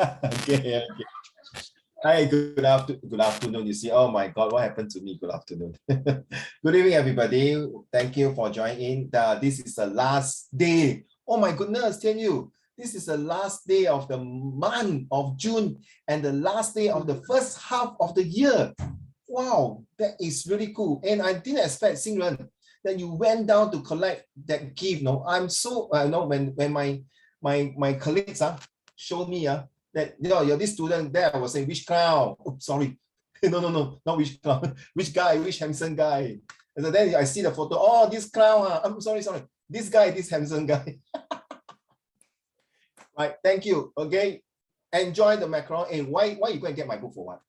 Okay. Hi, good afternoon. You see, oh my God, what happened to me? Good afternoon. Good evening, everybody. Thank you for joining. This is the last day. Oh my goodness, tell you, this is the last day of the month of June and the last day of the first half of the year. Wow, that is really cool. And I didn't expect, Xingren, that you went down to collect that gift. No, I'm so when my colleagues showed me that you're this student. There I was saying, which clown? Oh, sorry. No, not which clown. Which guy, which handsome guy. And so then I see the photo. Oh, this clown. I'm sorry. This guy, this handsome guy. Right, thank you. Okay. Enjoy the macaron. Hey, why you go and get my book for what?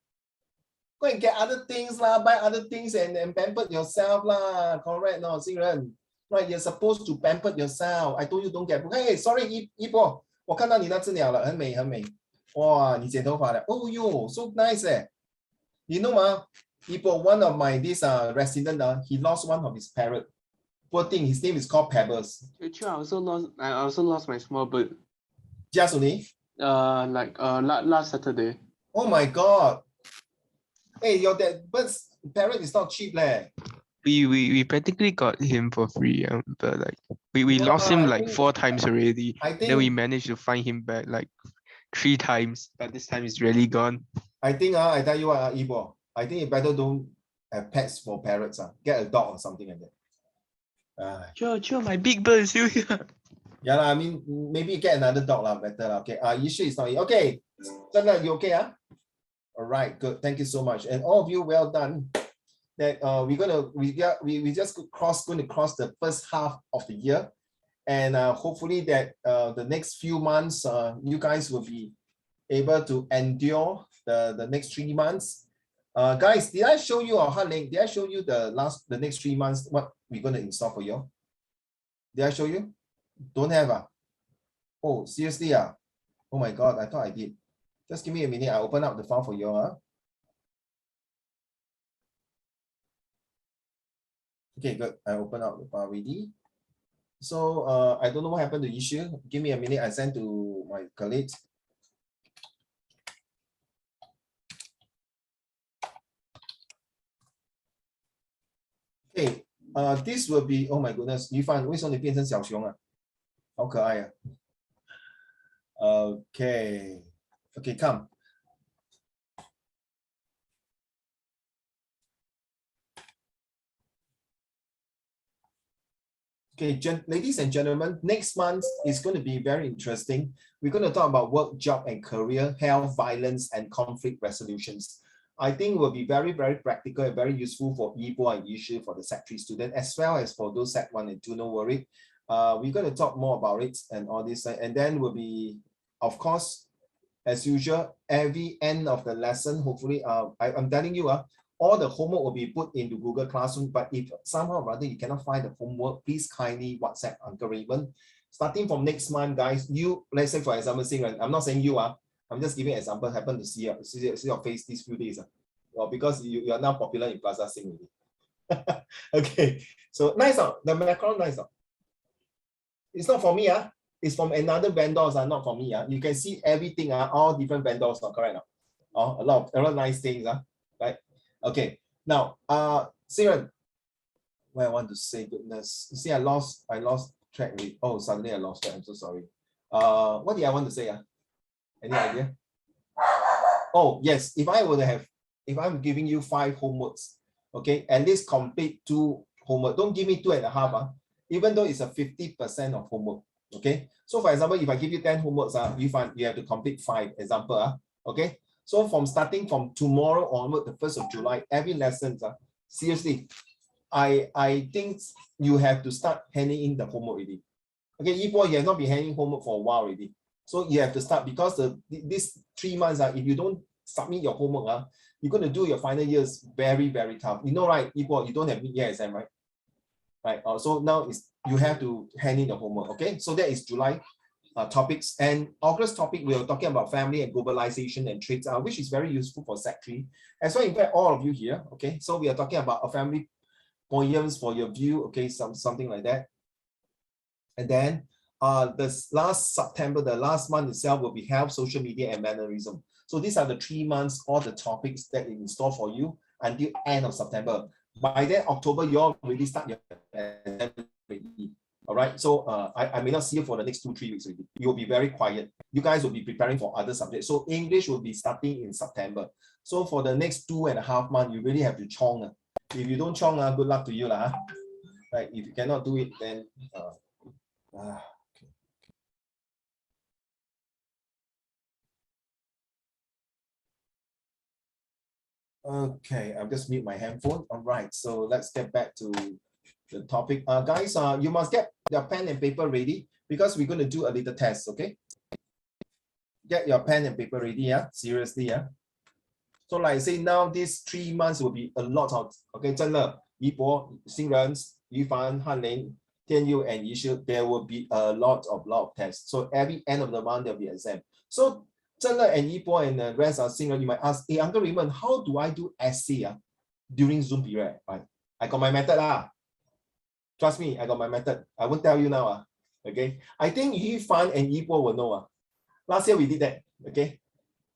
Go and get other things lah, buy other things and pamper yourself lah. Correct, no, Xingren. Right, you're supposed to pamper yourself. I told you don't get book. Hey, sorry, 一波，我看到你那只鸟了，很美很美。哇，你剪头发了。Oh yo, so nice eh. You know one of my resident he lost one of his parrot. Poor thing, his name is called Pebbles. Actually, I also lost my small bird. Just only? Last Saturday. Oh my God. Hey, that bird's parrot is not cheap leh. We practically got him for free, but like we lost him like 4 times already. Then we managed to find him back like 3 times, but this time it's really gone. I think I tell you what, Ibo, I think you better don't have pets for parrots. Get a dog or something like that. Sure, my big bird is still here. Yeah, I mean, maybe get another dog better. Okay. You sure it's not here? Okay. Zheng, you okay? All right, good. Thank you so much. And all of you, well done. That we just going to cross the first half of the year, and hopefully that the next few months you guys will be able to endure the next 3 months. Guys, did I show you, or Hanling, did I show you the next 3 months what we're going to install for you? Did I show you? Don't have Oh, seriously Oh my God, I thought I did. Just give me a minute. I open up the file for you. Okay, good. I open up the file already. So I don't know what happened to the issue. Give me a minute. I send to my colleagues. Okay, this will be, oh my goodness, Yifan, 为什么你变成小熊啊？好可爱啊。Okay, come. Okay, ladies and gentlemen, next month is going to be very interesting. We're going to talk about work, job and career, health, violence, and conflict resolutions. I think will be very, very practical and very useful for Yibo and Yishu for the Sec 3 student, as well as for those Sec 1 and 2, no worry. We're going to talk more about it and all this, and then will be, of course, as usual, every end of the lesson, hopefully, I'm telling you, all the homework will be put into Google Classroom, but if somehow or other you cannot find the homework, please kindly WhatsApp Uncle Raymond. Starting from next month, guys, let's say for example, Xingren, I'm not saying you I'm just giving an example, happen to see your face these few days. Well, because you are now popular in Plaza Sing already. Okay, so nice, the macaron nice. It's not for me, it's from another vendors, not for me. You can see everything, all different vendors, correct? A lot of nice things, right? Okay, now, Xingren, what I want to say, goodness, you see, I lost track with, oh, suddenly I lost track, I'm so sorry. What did I want to say? Any idea? Oh, yes, if I'm giving you 5 homeworks, okay, at least complete 2 homework. Don't give me 2.5, even though it's a 50% of homework, okay? So for example, if I give you 10 homeworks, you have to complete 5, example, okay? So starting from tomorrow onward, the 1st of July, every lesson, seriously, I think you have to start handing in the homework already. Okay, Yibo, you have not been handing homework for a while already. So you have to start, because these 3 months, if you don't submit your homework, you're going to do your final years very, very tough. You know, right, Yibo, you don't have mid-year exam, right? Right. So now you have to hand in the homework. Okay. So that is July topics, and August topic we are talking about family and globalization and trades, which is very useful for Sec 3. As well, in fact, all of you here. Okay. So we are talking about a family poems for your view. Okay. Something like that. And then this last September, the last month itself will be health, social media, and mannerism. So these are the 3 months, all the topics that in store for you until end of September. By then, October, you all already start your exam already. All right. So I may not see you for the next 2-3 weeks already. You will be very quiet. You guys will be preparing for other subjects. So English will be starting in September. So for the next 2.5 months, you really have to chong. If you don't chong, good luck to you. Right. If you cannot do it, then okay, I'll just mute my handphone. All right, so let's get back to the topic. Guys, you must get your pen and paper ready because we're going to do a little test, okay? Get your pen and paper ready, yeah? Seriously, yeah? So like I say, now these 3 months will be a lot of, okay, 真的, Yibo, Xingren, Yufan, Hanling, Tianyu, and Yishu, there will be a lot of tests. So every end of the month, there'll be an exam. So 真的 and Yibo and the rest are Xingren, you might ask, hey, Uncle Raymond, how do I do essay during Zoom period? Right? I got my method. Trust me, I got my method. I won't tell you now. Okay. I think Yifan and Yibo will know. Last year we did that. Okay.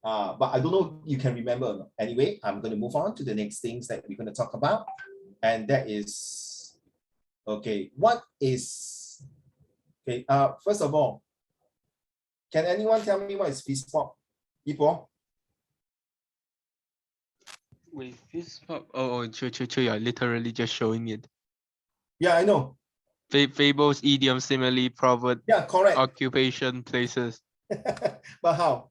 But I don't know you can remember. Anyway, I'm going to move on to the next things that we're going to talk about. And that is, okay, what is, okay, first of all, can anyone tell me what is FISPOP? Yibo? Wait, FISPOP? Oh, you're literally just showing it. Yeah, I know. Fables, idiom, simile, proverb, yeah, correct. Occupation, places. But how?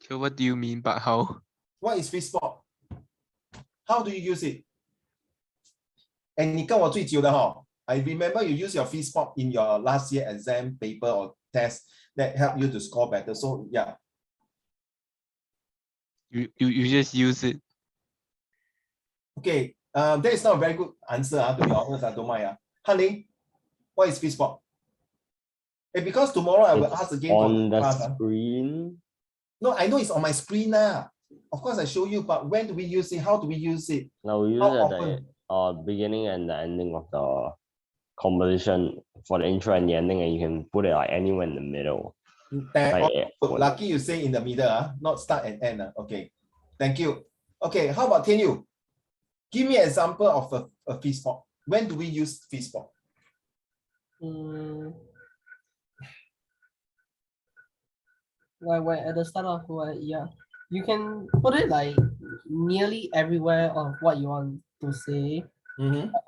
So what do you mean by how? What is FISPOP? How do you use it? And 你跟我最久的 I remember you use your FISPOP in your last year exam paper or test that help you to score better. So yeah. You just use it. Okay, that is not a very good answer, to be honest. I don't mind. Hanling, what is FISPOP? Because tomorrow I will ask again on the class, screen. No, I know it's on my screen now. Of course, I show you, but when do we use it? How do we use it? Now we use How it at often? the beginning and the ending of the composition for the intro and the ending, and you can put it like anywhere in the middle. Lucky you say in the middle, not start and end. Okay, thank you. Okay, how about Tianyu? Give me an example of a FISPOP. When do we use FISPOP? Where at the start of yeah, you can put it like nearly everywhere of what you want to say.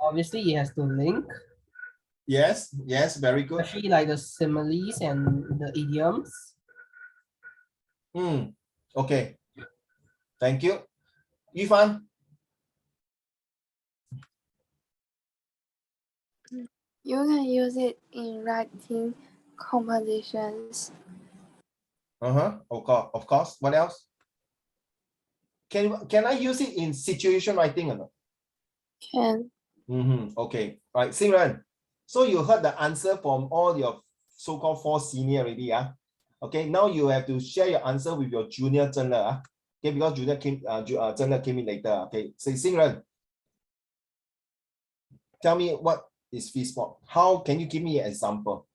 Obviously, it has to link. Yes, very good. Especially like the similes and the idioms. Okay, thank you. Yifan? You can use it in writing compositions. Of course. What else? Can I use it in situation writing or not? Can. Okay. Right. Xingren. So you heard the answer from all your so-called 4 senior already. Okay. Now you have to share your answer with your junior Zhenle. Okay, because junior Zhenle came in later. Okay. So Xingren, tell me what is FISPOP. How can you give me an example?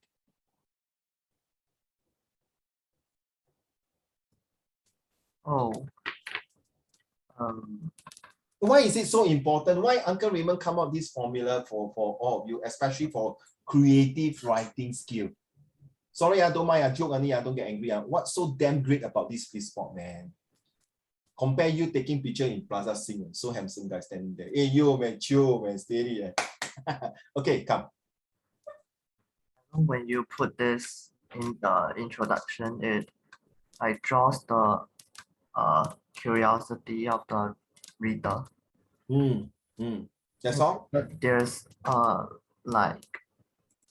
Why is it so important? Why Uncle Raymond come up this formula for all of you, especially for creative writing skill? Sorry, I don't mind. I joke only. I don't get angry. What's so damn great about this FISPOP, man? Compare you taking picture in Plaza Sing, so handsome guy standing there. Hey, you man, chill man, steady. Okay, come. When you put this in the introduction, it like draws the curiosity of the reader. That's all. But there's like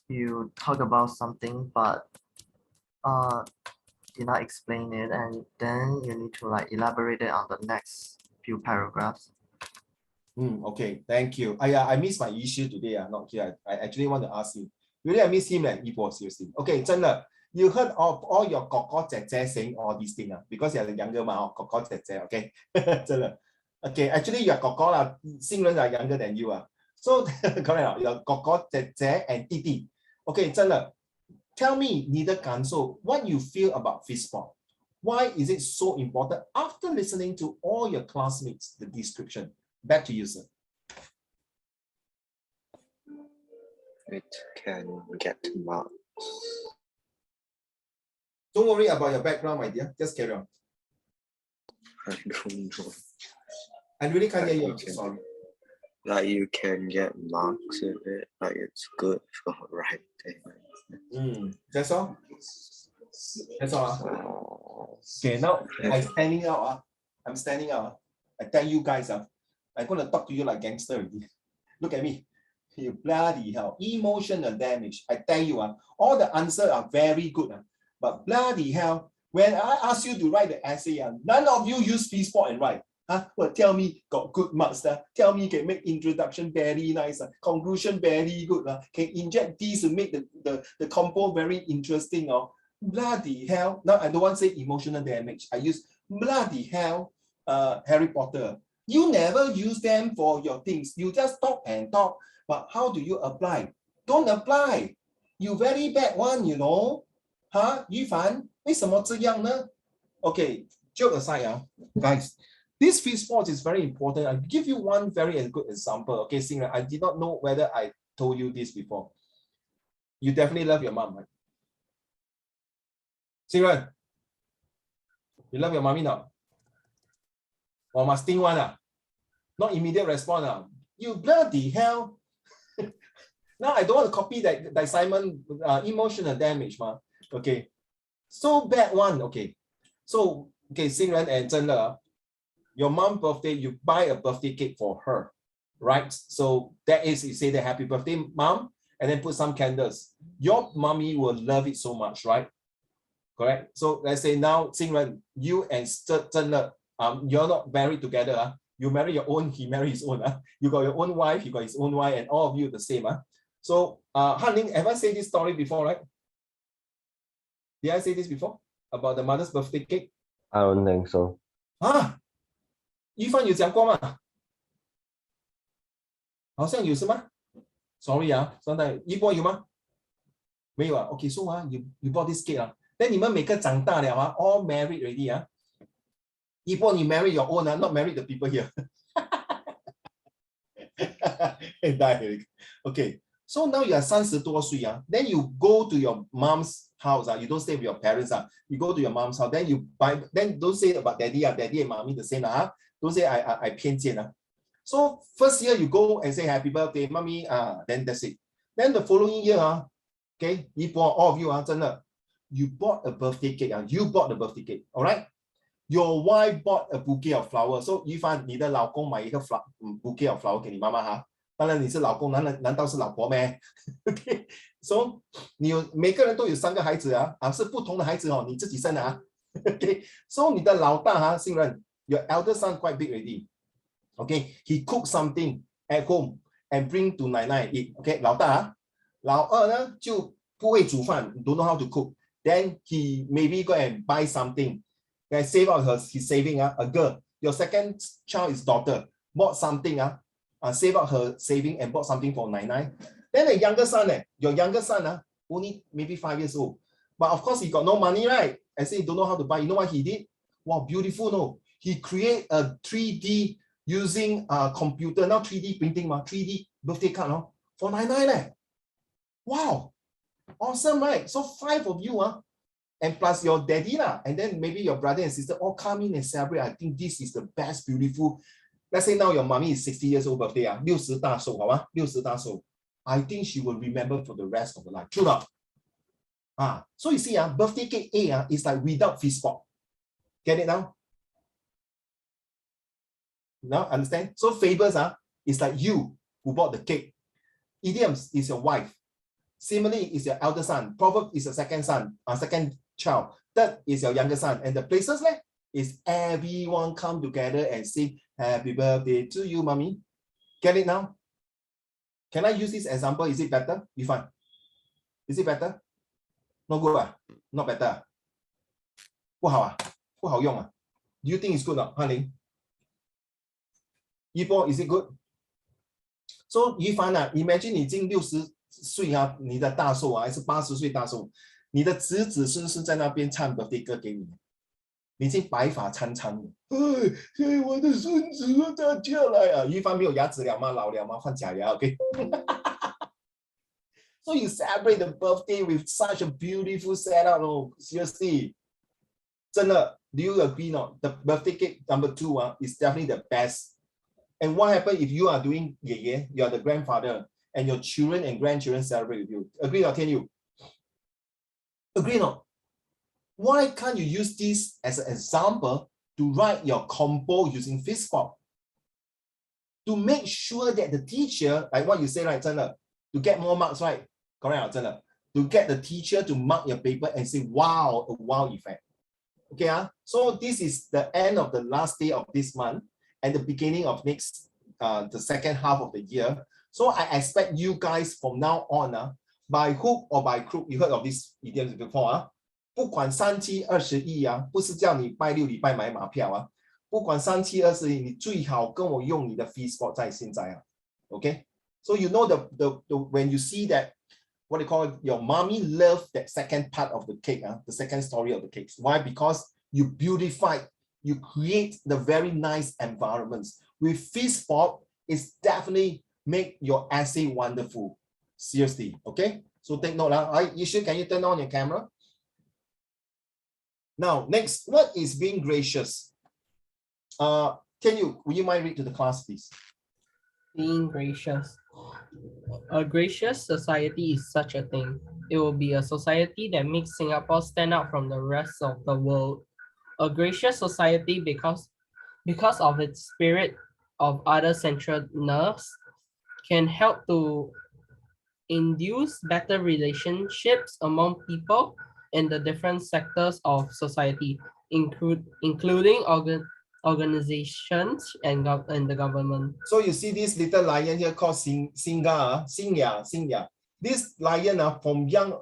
you talk about something but did not explain it, and then you need to like elaborate it on the next few paragraphs. Okay, thank you. I miss my issue today. Not here. I actually want to ask him. Really, I miss him and Yibo, seriously. Okay, Zhenle, you heard of all your koko zeze saying all these things because you're the younger man, koko zeze, okay? Zhenle. Okay, actually you're koko, Xingren are younger than you. So correct, your 哥哥姐姐 and 弟弟。Okay, 真的 tell me 你的感受 what you feel about fistball. Why is it so important? After listening to all your classmates, the description. Back to you, sir. It can get marks. Don't worry about your background, my dear. Just carry on. I don't know. I really can't hear you. Okay. Sorry. Like you can get marks with it. Like it's good for writing. That's all. That's all. So, Okay, now I'm standing out. I'm standing out. I tell you guys, I'm gonna talk to you like gangster already. Look at me. You bloody hell. Emotional damage. I tell you, all the answers are very good. But bloody hell, when I ask you to write the essay, none of you use fistball and write. Well, tell me got good marks. Tell me can make introduction very nice. Conclusion very good. Can inject these to make the compo very interesting. Bloody hell. Now I don't want to say emotional damage. I use bloody hell Harry Potter. You never use them for your things. You just talk and talk. But how do you apply? Don't apply. You very bad one, you know. Yifan, 为什么这样呢? Okay, joke aside, guys. This fistball is very important. I'll give you one very good example. Okay, Singran, I did not know whether I told you this before. You definitely love your mom, right? Singran, you love your mommy now? Or must think one? Not immediate response. You bloody hell. Now I don't want to copy that Simon emotional damage. Okay. So bad one. Okay. So, okay, Singran and Zhenle, your mom's birthday, you buy a birthday cake for her, right? So that is, you say the happy birthday, mom, and then put some candles. Your mommy will love it so much, right? Correct? So let's say now, Singran, you and Zhenle, you're not married together. You marry your own, he marry his own. You got your own wife, he got his own wife, and all of you the same. So, Han Ling, have I said this story before, right? Did I say this before? About the mother's birthday cake? I don't think so. Yifan 有讲过吗？好像有是吗？ Sorry 现在一波有吗？没有Okay, so you bought this cake then 你们每个长大了all married already 一波你 marry your own not married the people here. Okay, so now you are 30多岁then you go to your mom's house you don't stay with your parents you go to your mom's house, then you buy, then don't say about daddy daddy and mommy the same don't say I 偏见So first year you go and say happy birthday, mommy then that's it. Then the following year okay, all of you 真的 you bought a birthday cake you bought the birthday cake, all right? Your wife bought a bouquet of flowers. So 一帆你的老公买一个 bouquet of flower 给你妈妈当然你是老公，难道是老婆咩？ Okay, so 每个人都有3个孩子是不同的孩子你自己生的Okay, so 你的老大新人 your elder son quite big already. Okay, he cooked something at home and bring to 奶奶 eat. Okay, 老大老二呢就不会煮饭 don't know how to cook. Then he maybe go and buy something. Then save out his saving a girl. Your second child is daughter. Bought something save out her saving and bought something for 奶奶. Then the younger son your younger son only maybe 5 years old. But of course he got no money, right? I say he don't know how to buy. You know what he did? Wow, beautiful no. He create a 3D using computer. Now 3D printing 3D birthday card for 奶奶 Wow, awesome, right? So 5 of you and plus your daddy and then maybe your brother and sister all come in and celebrate. I think this is the best, beautiful. Let's say now your mommy is 60 years old birthday 60大寿 60大寿 I think she will remember for the rest of her life. True not? So you see birthday cake A is like without fistball. Get it now? Now understand? So fables is like you who bought the cake. Idioms is your wife. Simile is your elder son. Proverb is your second son, second child. Third is your younger son. And the places is everyone come together and sing happy birthday to you, mommy. Get it now? Can I use this example? Is it better? You find? Is it better? No good Not better 不好不好用Do you think it's good or not, Hanling? Yibo, is it good? So 于凡啊 ，imagine 你已经60岁啊，你的大寿啊，还是80岁大寿，你的子子孙孙在那边唱 birthday 歌给你，你已经白发苍苍了。哎，我的孙子他叫来啊！于凡没有牙齿了吗？老了吗？换假牙 ，OK 。So you celebrate the birthday with such a beautiful setup, oh, seriously. 真的 do you agree not? The birthday cake number 2 is definitely the best. And what happens if you are doing you are the grandfather, and your children and grandchildren celebrate with you? Agree or can you? Agree not? Why can't you use this as an example to write your compo using Fistpop? To make sure that the teacher, like what you say, right, 真的, to get more marks, right? Correct, 真的, to get the teacher to mark your paper and say, wow, a wow effect. Okay, so this is the end of the last day of this month and the beginning of next, the second half of the year. So I expect you guys from now on, by hook or by crook, you heard of this idiom before, 不管3七21不是叫你拜6礼拜买马票不管3七21你最好跟我用你的 Fistpop 在现在Okay, so you know the when you see that, what they call it, your mommy love that second part of the cake, the second story of the cake. Why? Because you beautify, you create the very nice environments. With Fistpop, it's definitely make your essay wonderful. Seriously, okay? So take note. Yishu, can you turn on your camera? Now, next, what is being gracious? Would you mind read to the class, please? Being gracious. A gracious society is such a thing. It will be a society that makes Singapore stand out from the rest of the world. A gracious society because of its spirit of other-centeredness can help to induce better relationships among people in the different sectors of society, including organizations and the government. So you see this little lion here called Singa. This lion from young,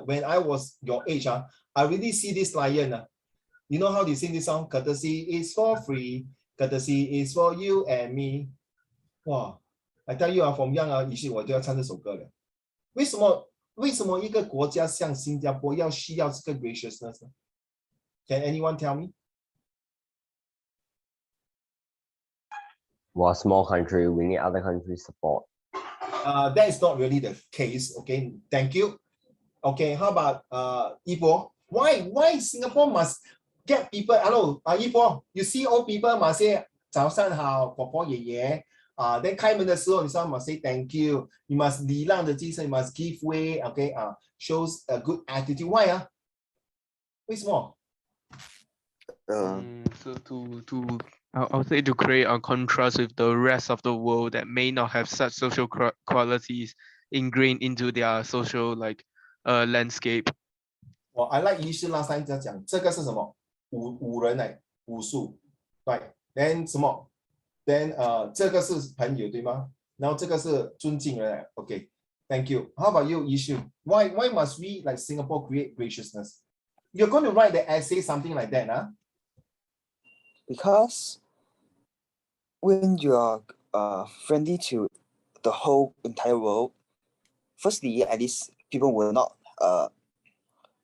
when I was your age, I really see this lion. You know how they sing this song? Courtesy is for free. Courtesy is for you and me. Wow, I tell you, from young 于是我就要唱这首歌了。为什么一个国家像新加坡要需要这个 graciousness 呢？ Can anyone tell me? We're a small country, we need other countries' support. That is not really the case. Okay, thank you. Okay, how about Ibo? Why Singapore must get people? Hello, Ibo, you see old people must say 早上好，婆婆爷爷。then 开门的时候，你说 must say thank you. You must 礼让的精神 you must give way. Okay, shows a good attitude. Why 为什么？ So I'll say to create a contrast with the rest of the world that may not have such social qualities ingrained into their social landscape. Well, I like 于是 last time 讲这个是什么？武人来武术，对。Then 什么？ Then 这个是朋友对吗？然后这个是尊敬人。Okay, thank you. How about you, Yishu? Why must we like Singapore create graciousness? You're going to write the essay something like that, huh? Because when you are friendly to the whole entire world, firstly, at least people will not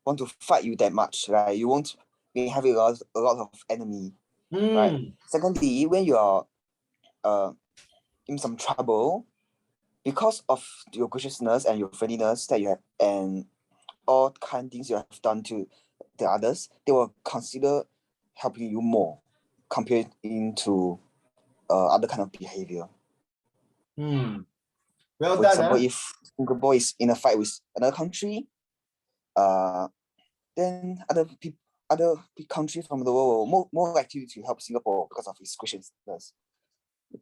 want to fight you that much, right? You won't be having a lot of enemy, right? Secondly, when you are in some trouble, because of your graciousness and your friendliness that you have and all kind things you have done to the others, they will consider helping you more compared into other kind of behavior. Well For done. example, if Singapore is in a fight with another country, then other countries from the world will more likely to help Singapore because of its graciousness,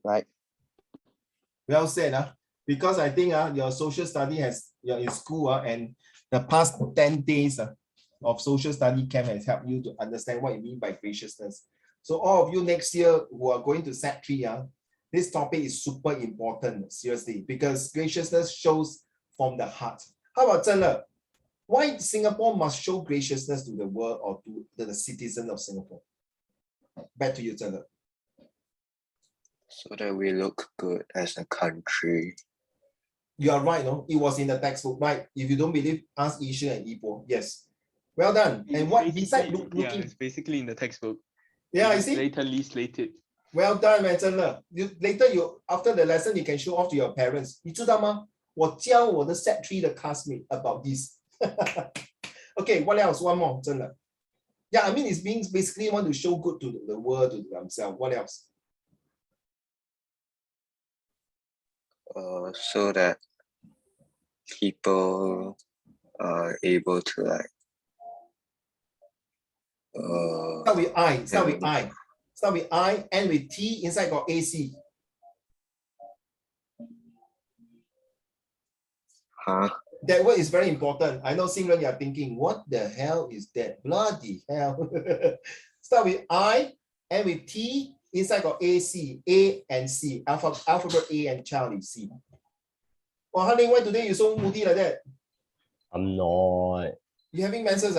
right? Well said, because I think your social study you're in school and the past 10 days of social study camp has helped you to understand what you mean by graciousness. So all of you next year who are going to Set 3, this topic is super important, seriously, because graciousness shows from the heart. How about Zhen Le? Why Singapore must show graciousness to the world or to the citizens of Singapore? Back to you, Zhen Le. So that we look good as a country. You are right, no? It was in the textbook, right? If you don't believe, ask Isha and Ipo. Yes. Well done. And what besides Yeah, looking? it's basically in the textbook. Yeah, I It's see. blatantly slated. Well done, man, 真的. You later you after the lesson you can show off to your parents. 你知道吗？我教我的 Set 3的 classmate about this. Okay, what else? One more, 真的. Yeah, I mean it's being basically want to show good to the world, to themselves. What else? So that people are able to like Start with I. Start with I. Start with I. End with T. Inside got AC. huh? That word is very important. I know Xingren, you are thinking, what the hell is that? Bloody hell. Start with I. End with T. Inside got AC. A and C. Alphabet A and Charlie C. Well, honey, why today you so moody like that? I'm not. You having menses?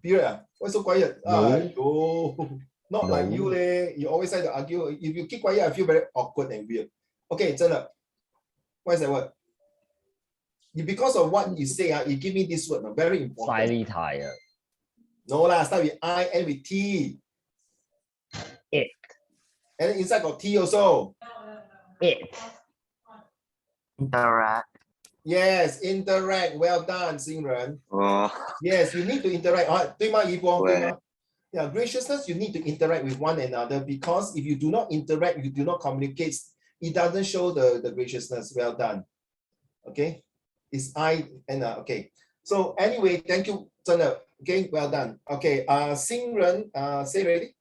Period? Why so quiet? No. Not like No. you, leh. You always like to argue. If you keep quiet, I feel very awkward and weird. Okay, 真的. What is that word? Because of what you say, you give me this word, very important. Slightly tired. No lah, start with I, end with T. It. And then inside got T also. It. Interact. Yes, interact. Well done, Xingren. Oh, Yes, you need to interact. 对吗，怡波？对吗？ Well. Yeah, graciousness, you need to interact with one another because if you do not interact, you do not communicate, it doesn't show the graciousness. Well done. Okay, it's I and okay. So anyway, thank you, 真的. Okay, well done. Okay, Xingren, say ready.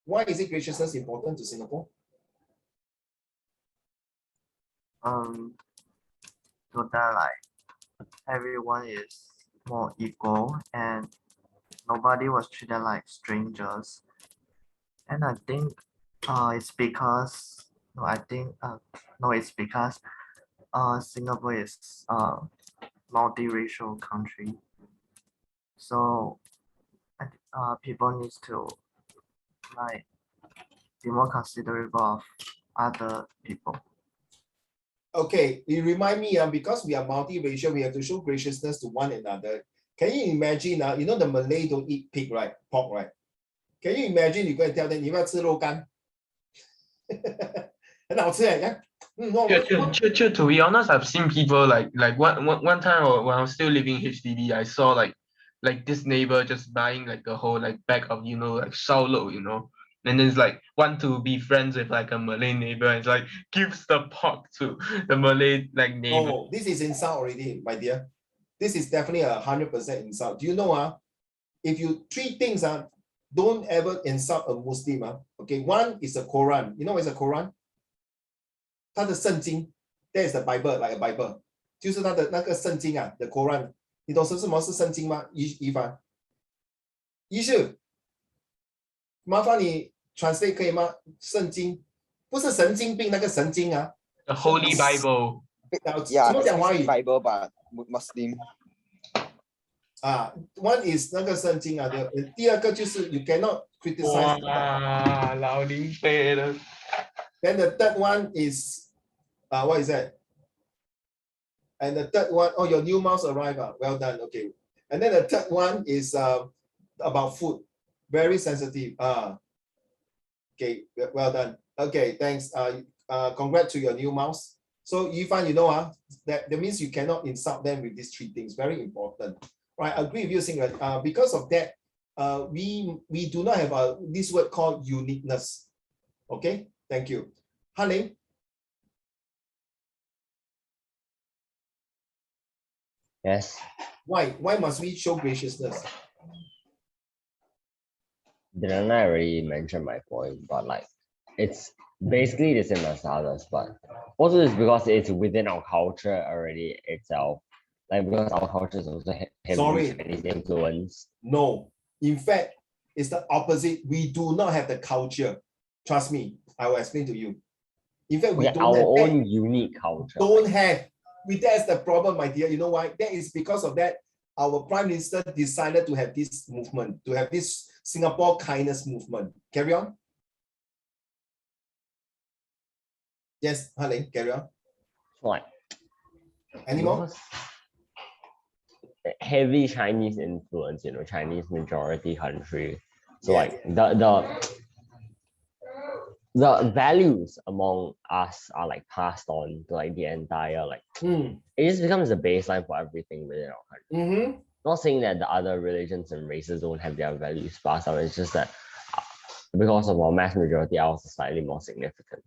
Why is it graciousness important to Singapore? So that like everyone is more equal and nobody was treated like strangers. And I think it's because it's because Singapore is a multiracial country. So people need to like be more considerate of other people. Okay, you remind me, because we are multiracial, we have to show graciousness to one another. Can you imagine, you know the Malay don't eat pig, right? Pork, right? Can you imagine you go and tell them, 你要不要吃肉干? 很好吃耶. To be honest, I've seen people like one time when I was still living in HDB, I saw like this neighbor just buying like a whole like bag of like saulo, and then it's like want to be friends with like a Malay neighbor and it's like gives the pork to the Malay like neighbor. Oh, this is insult already, my dear. This is definitely 100% insult. Do you know, if you treat things, don't ever insult a Muslim. Okay, one is the Quran. You know what is the Quran? 它的圣经 that is the Bible, like a Bible. 就是它的那个圣经the Quran. 你懂什么是圣经吗？一凡，一是麻烦你 translate 可以吗？圣经不是神经病那个神经The Holy Bible. Yeah, 怎么讲华语 Bible but Muslim. One is 那个圣经第二个就是 you cannot criticize. 哇，老林飞了。Then the third one is what is that? And the third one, oh, your new mouse arrived. Well done. Okay. And then the third one is about food. Very sensitive. Okay, well done. Okay, thanks. Congrats to your new mouse. So Yifan, that means you cannot insult them with these three things. Very important. Right, I agree with you, Xingren. Because of that, we do not have this word called uniqueness. Okay, thank you. Haling. Yes. Why? Why must we show graciousness? Didn't I already mention my point? But like, it's basically the same as others, but also it's because it's within our culture already itself. Like because our culture is also heavily Chinese influence. No, in fact, it's the opposite. We do not have the culture. Trust me, I will explain to you. In fact, we have don't our have own unique culture. Don't have. That's the problem, my dear. You know why? That is because of that. Our Prime Minister decided to have this movement, to have this Singapore kindness movement. Carry on. Yes, Helen, carry on. Like, Any more? because heavy Chinese influence, Chinese majority country. So Yeah. like the values among us are like passed on to like the entire it just becomes the baseline for everything within our country. Not saying that the other religions and races don't have their values passed on, it's just that because of our mass majority, ours is slightly more significant.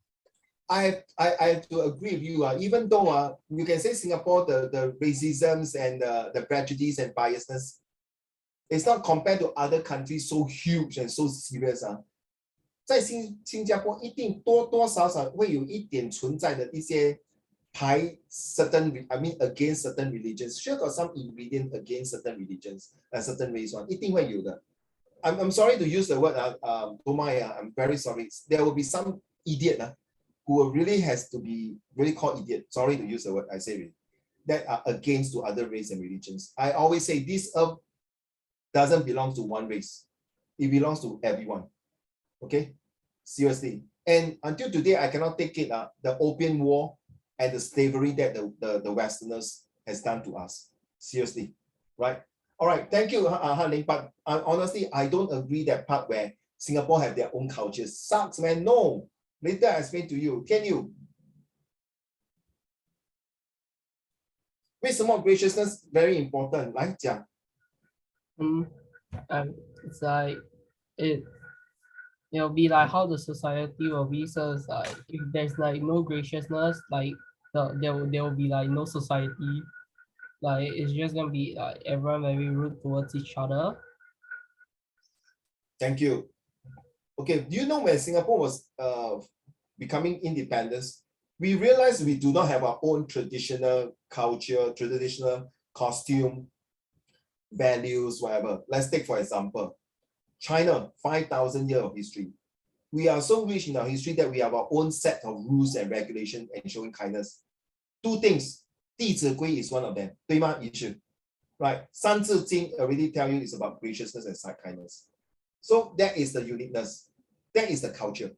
I have to agree with you. Even though you can say Singapore, the racisms and the prejudice and biasness, it's not compared to other countries so huge and so serious. 在新加坡一定多多少少会有一点存在的一些排 certain, I mean against certain religions. Sure got some ingredient against certain religions and certain race one. 一定会有的. I'm sorry to use the word I'm very sorry. There will be some idiot who really has to be really called idiot. Sorry to use the word, I say it, that are against to other race and religions. I always say this earth doesn't belong to one race. It belongs to everyone. Okay? Seriously. And until today, I cannot take it, the Opium War and the slavery that the Westerners has done to us. Seriously. Right? All right. Thank you, Han Ling. But honestly, I don't agree that part where Singapore have their own cultures. Sucks, man. No. Later I explain to you. Can you? 为什么 graciousness very important? 来讲。It's like it'll be like how the society will be. So it's like if there's like no graciousness, like there will be like no society. Like it's just gonna be like everyone very rude towards each other. Thank you. Okay, do you know when Singapore was becoming independent, we realized we do not have our own traditional culture, traditional costume, values, whatever. Let's take for example, China, 5,000 years of history. We are so rich in our history that we have our own set of rules and regulations and showing kindness. Two things, 弟子规 is one of them. 对吗？一致 Right? 三字经 already tell you it's about graciousness and kindness. So that is the uniqueness. That is the culture.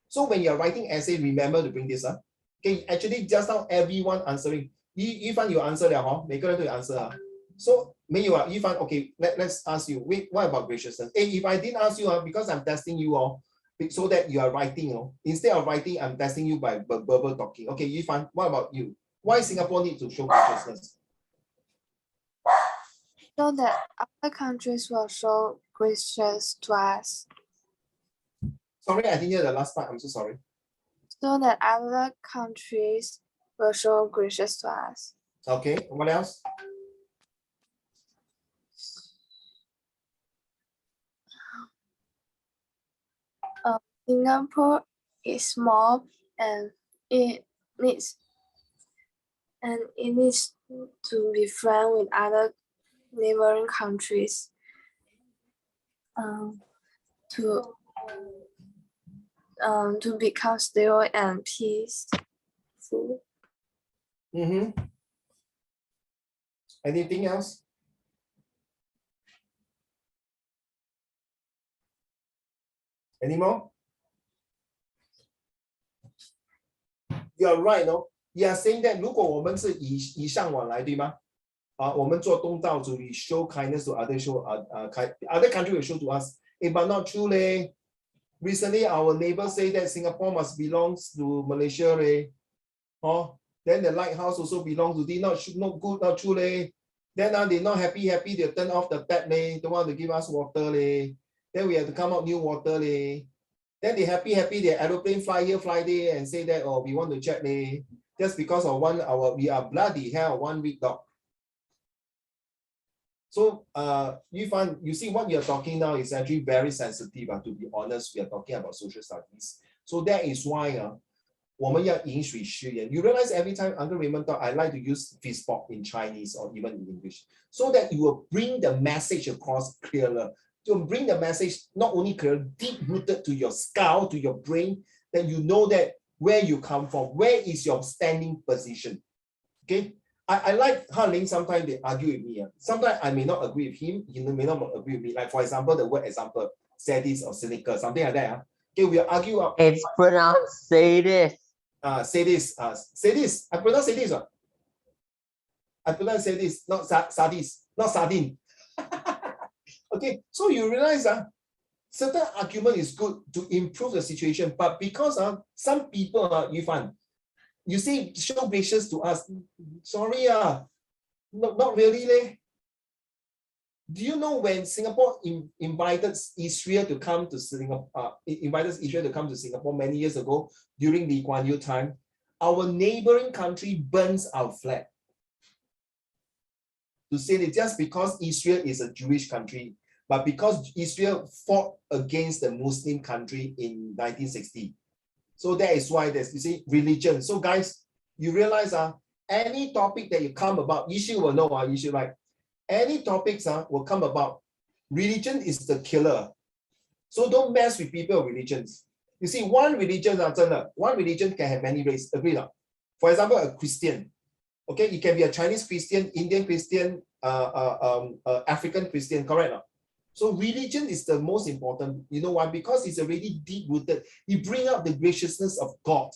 So when you're writing essay, remember to bring this up. Okay, actually just now everyone answering. Yifan, you answer 了哈，每个人都有 answer So 没有Yifan, okay, let's ask you. Wait, what about graciousness? Hey, if I didn't ask you because I'm testing you so that you are writing instead of writing, I'm testing you by verbal talking. Okay, Yifan, what about you? Why Singapore need to show graciousness? So that other countries will show gracious to us. Sorry, I didn't hear the last part. I'm so sorry. So that other countries will show gracious to us. Okay, what else? Singapore is small and it needs to be friends with other neighboring countries to become stable and peaceful. Anything else? Any more? You are right, no? You are saying that 如果我们是以上往来，对吗？我们做东道主 we show kindness to other other country will show to us. But not true, leh. Recently, our neighbors say that Singapore must belongs to Malaysia, leh. Then the lighthouse also belongs to them. Not good, not true, leh. Then they not happy, they turn off the tap, leh. Don't want to give us water, leh. Then we have to come out new water, leh. Then they happy, the aeroplane fly here, fly there, and say that, we want to check, leh. Just because of we are bloody hell, 1 week dog. So, you see what you're talking now is actually very sensitive. To be honest, we are talking about social studies. So that is why, 我们要饮水思源. You realize every time Uncle Raymond talk, I like to use fist bump in Chinese or even in English, so that you will bring the message across clearer. To bring the message not only clear, deep rooted to your skull, to your brain, then you know that where you come from, where is your standing position. Okay. I like Han Ling, sometimes they argue with me. Sometimes I may not agree with him, he may not agree with me. Like for example, the word example, sadist or cynical, something like that. Okay, we'll argue. It's pronounced sadist. say this. Say this. I pronounce say this. I pronounce say this. Not sardis. Not sardine. Okay. So you realize certain argument is good to improve the situation, but because some people you say show gracious to us. Sorry, not really leh. Do you know when Singapore invited Israel to come to Singapore many years ago during the Lee Kuan Yew time? Our neighboring country burns our flag. To say that just because Israel is a Jewish country, but because Israel fought against the Muslim country in 1960. So that is why there's, you see, religion. So guys, you realize any topic that you come about, Yishu will know, Yishu, right? Any topics will come about. Religion is the killer. So don't mess with people of religions. You see, one religion can have many races. Agree not? For example, a Christian. Okay, it can be a Chinese Christian, Indian Christian, African Christian, correct? Not? So religion is the most important. You know why? Because it's already deep-rooted. You bring up the graciousness of God.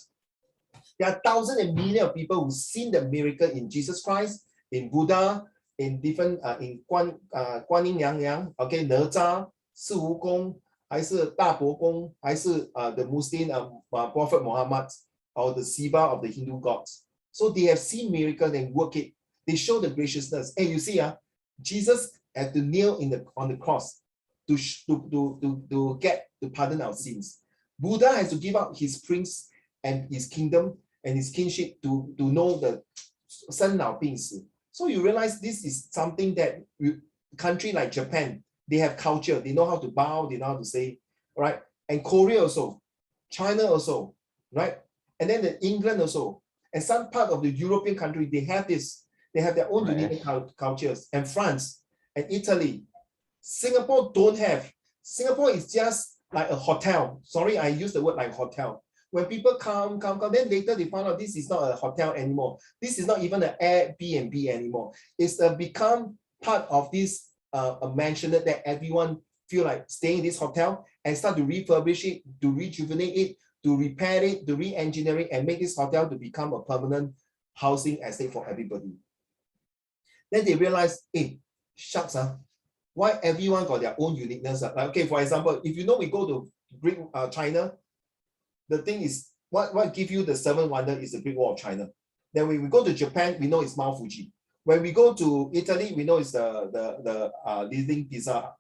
There are thousands and millions of people who've seen the miracle in Jesus Christ, in Buddha, in different in Guan Yin Yang, okay,哪吒, Si Wukong, 还是大伯公, 还是the Muslim Prophet Muhammad, or the Shiva of the Hindu gods. So they have seen miracle and work it. They show the graciousness. And you see, Jesus had to kneel on the cross to get to pardon our sins. Buddha has to give up his prince and his kingdom and his kingship to know the 生老病死. So you realize this is something that country like Japan, they have culture. They know how to bow. They know how to say, right? And Korea also, China also, right? And then the England also, and some part of the European country, they have this. They have their own unique cultures. And France and Italy, Singapore don't have. Singapore is just like a hotel. Sorry, I use the word like hotel. When people come, then later they find out this is not a hotel anymore. This is not even an Airbnb anymore. It's become part of this mansionette that everyone feel like staying in this hotel and start to refurbish it, to rejuvenate it, to repair it, to re-engineer it, and make this hotel to become a permanent housing estate for everybody. Then they realize, hey, shucks, why everyone got their own uniqueness? Like, okay, for example, if you know we go to China, the thing is, what give you the seventh wonder is the Great Wall of China. Then when we go to Japan, we know it's Mount Fuji. When we go to Italy, we know it's the Leaning Pizza.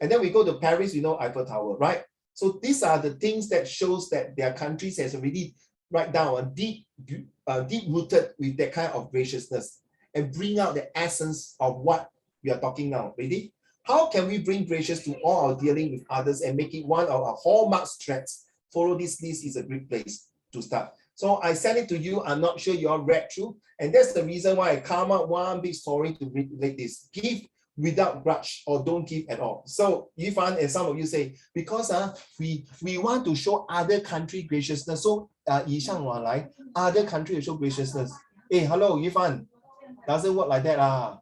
And then we go to Paris, we know Eiffel Tower, right? So these are the things that shows that their countries has already right down deep-rooted with that kind of graciousness and bring out the essence of what we are talking now. Ready? How can we bring gracious to all our dealing with others and make it one of our hallmark strengths? Follow this list is a great place to start. So I sent it to you. I'm not sure you all read through. And that's the reason why I come up one big story to relate this. Give without grudge or don't give at all. So Yifan and some of you say, because we want to show other country graciousness. So other country to show graciousness. Hey, hello, Yifan. Doesn't work like that.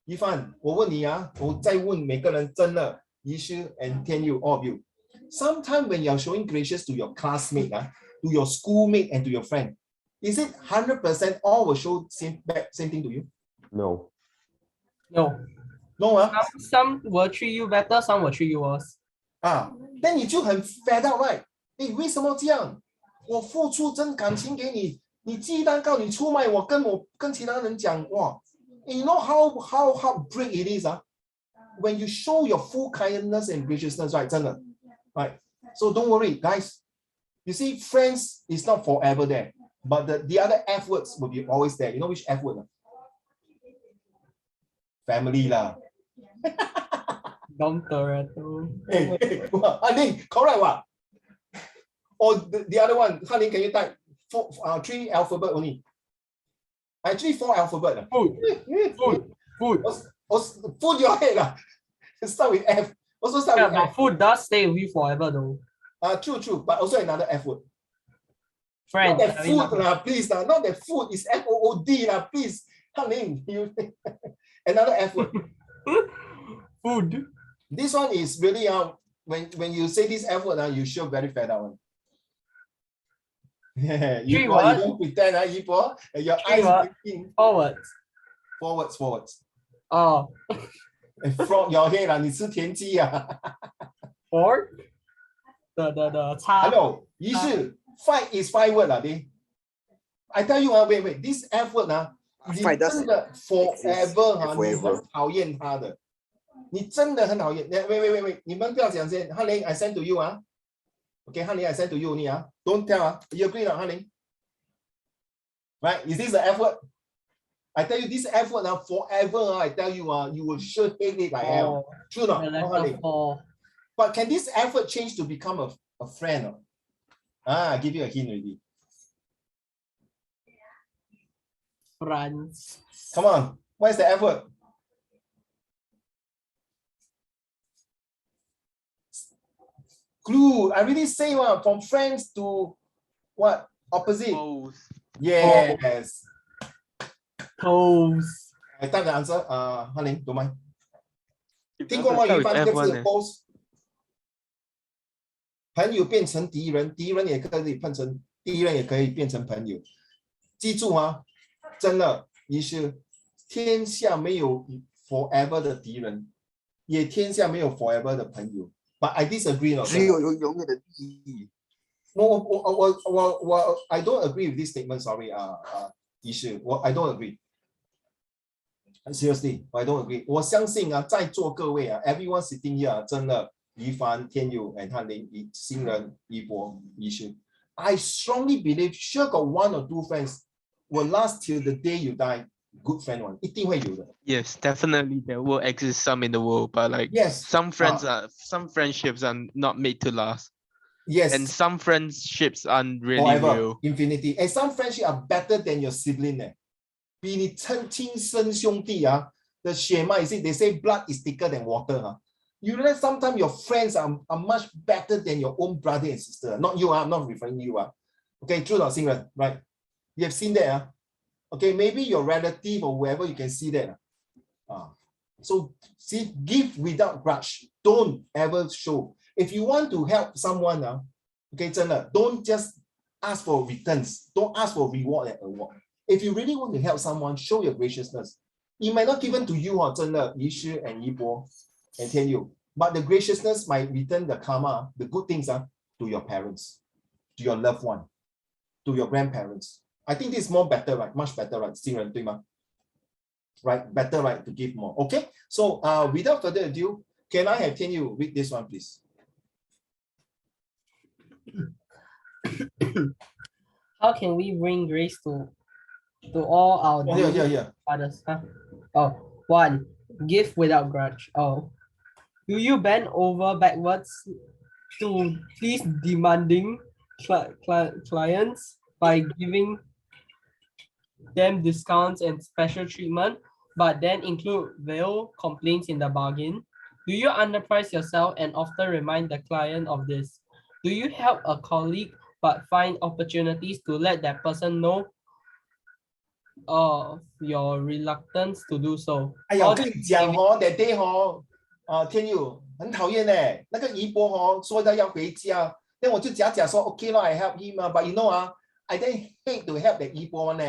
Yifan, 我问你我再问每个人真的 Yishu and Tianyu, all of you. Sometimes when you're showing gracious to your classmate, to your schoolmate and to your friend, is it 100% all will show same thing to you? No. No. No, some will treat you better, some will treat you worse. Then 你就很 fed up, right? 为什么这样？我付出真感情给你，你寄蛋糕，你出卖我，跟其他人讲，哇 You know how heartbreak it is, when you show your full kindness and graciousness, right? 真的 Right. So don't worry, guys. You see, friends is not forever there, but the other F words will be always there. You know which F word? Family lah. Dom Toretto. Hey, correct what? Or the other one, Hanin, can you type 3 alphabet only? Actually 4 alphabet. Food your head lah. Start with F. Also start with but F. Food does stay with you forever though. True, but also another F word. Friend. Not that food lah, please lah. Not that food is FOOD lah, please. Hanin, another F word. Food. This one is really when you say this F word, you show very fed up. Yeah, Three you what? don't pretend, Yibo. Your Three eyes what? blinking. Forwards. Forwards. Oh. Frog your head 啊，你吃田鸡啊。Or the 叉 Hello, 于是 fight is 5 word 啊，对。I tell you wait, this F word 你 Fight does 真的 exist forever 你 forever. 很讨厌他的，你真的很讨厌。Wait，你们不要讲先。翰林 ，I send to you 啊。Okay， 翰林 ，I send to you 你啊。Don't tell 啊。You agree 了，翰林 ？Right? Is this the F word? I tell you this F word now forever. I tell you you will sure hate it like hell. True or not?翰林 But can this F word change to become a friend? I give you a hint already. France. Come on, where's the F word? Clue. I really say from friends to what? Opposite. Both. Yes. Pose. I type the answer.翰林 don't mind. If 听过吗？ doesn't 于 start 凡 with 这个 F1 字 eh? pose。朋友变成敌人，敌人也可以变成敌人，也可以变成朋友。记住真的，于是天下没有 forever 的敌人，也天下没有 forever 的朋友。But I disagree 了。只有永远的利益。我 I don't agree with this statement. Sorry 于是I don't agree. Seriously, I don't agree. 我相信在座各位everyone sitting here 真的。于凡、天佑 and 翰林、新人、一博、于是 I strongly believe sure got 1 or 2 friends will last till the day you die. Good friend one 一定会有的。Yes, definitely there will exist some in the world, but like yes, some friendships are not made to last. Yes. And some friendships aren't really forever, real. Infinity. And some friendships are better than your sibling. 比你亲生兄弟的血脉 they say blood is thicker than water. You realize sometimes your friends are much better than your own brother and sister. Not you, I'm not referring to you. Okay, true or not, right? You have seen that. Okay, maybe your relative or whoever, you can see that. So see, give without grudge. Don't ever show. If you want to help someone, okay, don't just ask for returns. Don't ask for reward and award. If you really want to help someone, show your graciousness. It might not given to you, 真的 Yi Shi and Yi Bo and Tian Yu, but the graciousness might return the karma, the good things to your parents, to your loved one, to your grandparents. I think this is more better, right? Much better, right? 新人对吗? Right, better, right? To give more. Okay, so without further ado, can I have Tian Yu read this one, please? How can we bring grace to all our others? Oh, 1. Give without grudge. Oh. Do you bend over backwards to please demanding clients by giving them discounts and special treatment, but then include veiled complaints in the bargain? Do you underprice yourself and often remind the client of this? Do you help a colleague but find opportunities to let that person know of your reluctance to do so? 哎呀，我跟你讲that day天佑很讨厌那个怡博说他要回家，但我就假说 OK 咯 I help him but you know I then hate to help that 怡博呢。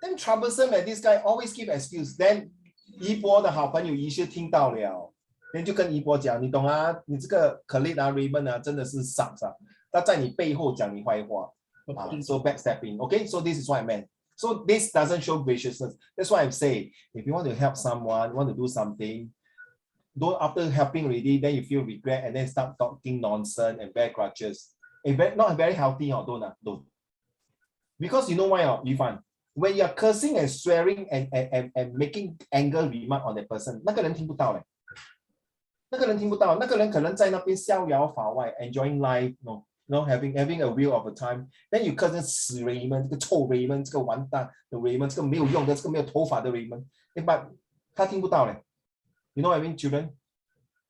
Then troublesome this guy always give excuse. Then 怡博的好朋友于是听到了， then 就跟怡博讲，你懂你这个 colleague Raymond 真的是傻，他在你背后讲你坏话so backstabbing. Okay, so this is what I meant. So this doesn't show graciousness. That's why I'm saying, if you want to help someone, want to do something, don't after helping already, then you feel regret and then start talking nonsense and bear grudges. Not very healthy, don't. Because you know why, Yifan? When you're cursing and swearing and making anger remark on that person, 那个人听不到嘞。那个人听不到，那个人可能在那边逍遥法外 ，enjoying life, having a wheel of a time. Then you curse 死 Raymond， 这个臭 Raymond， 这个完蛋的 Raymond， 这个没有用的，这个没有头发的 Raymond。But 他听不到嘞。You know what I mean, children?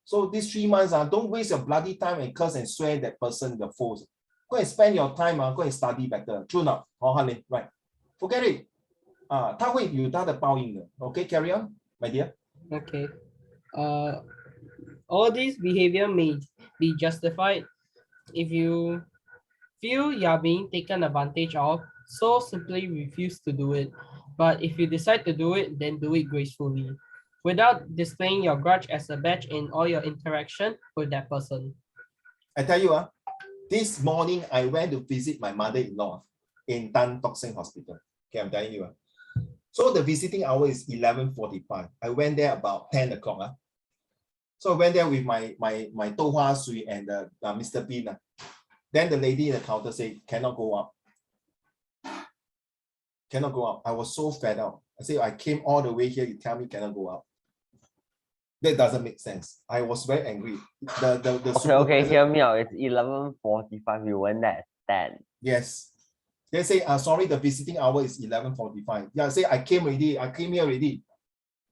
So these 3 months, don't waste your bloody time and curse and swear that person, the foes. Go and spend your time, go and study better. True not? Honey, right? Forget it. 他会有他的报应的。Okay, carry on, my dear. Okay. All this behavior may be justified if you feel you are being taken advantage of, so simply refuse to do it. But if you decide to do it, then do it gracefully, without displaying your grudge as a badge in all your interaction with that person. I tell you, this morning I went to visit my mother-in-law in Tan Tock Seng Hospital. Okay, I'm telling you. So the visiting hour is 11:45. I went there about 10 o'clock. So I went there with my Dou Hua Sui and Mr. Bean. Then the lady in the counter said, cannot go up. Cannot go up. I was so fed up. I said, I came all the way here, you tell me cannot go up. That doesn't make sense. I was very angry. Okay, hear me out. It's 11:45. You went there at 10. Yes. They say, sorry, the visiting hour is 11:45. Yeah, I say, I came here already.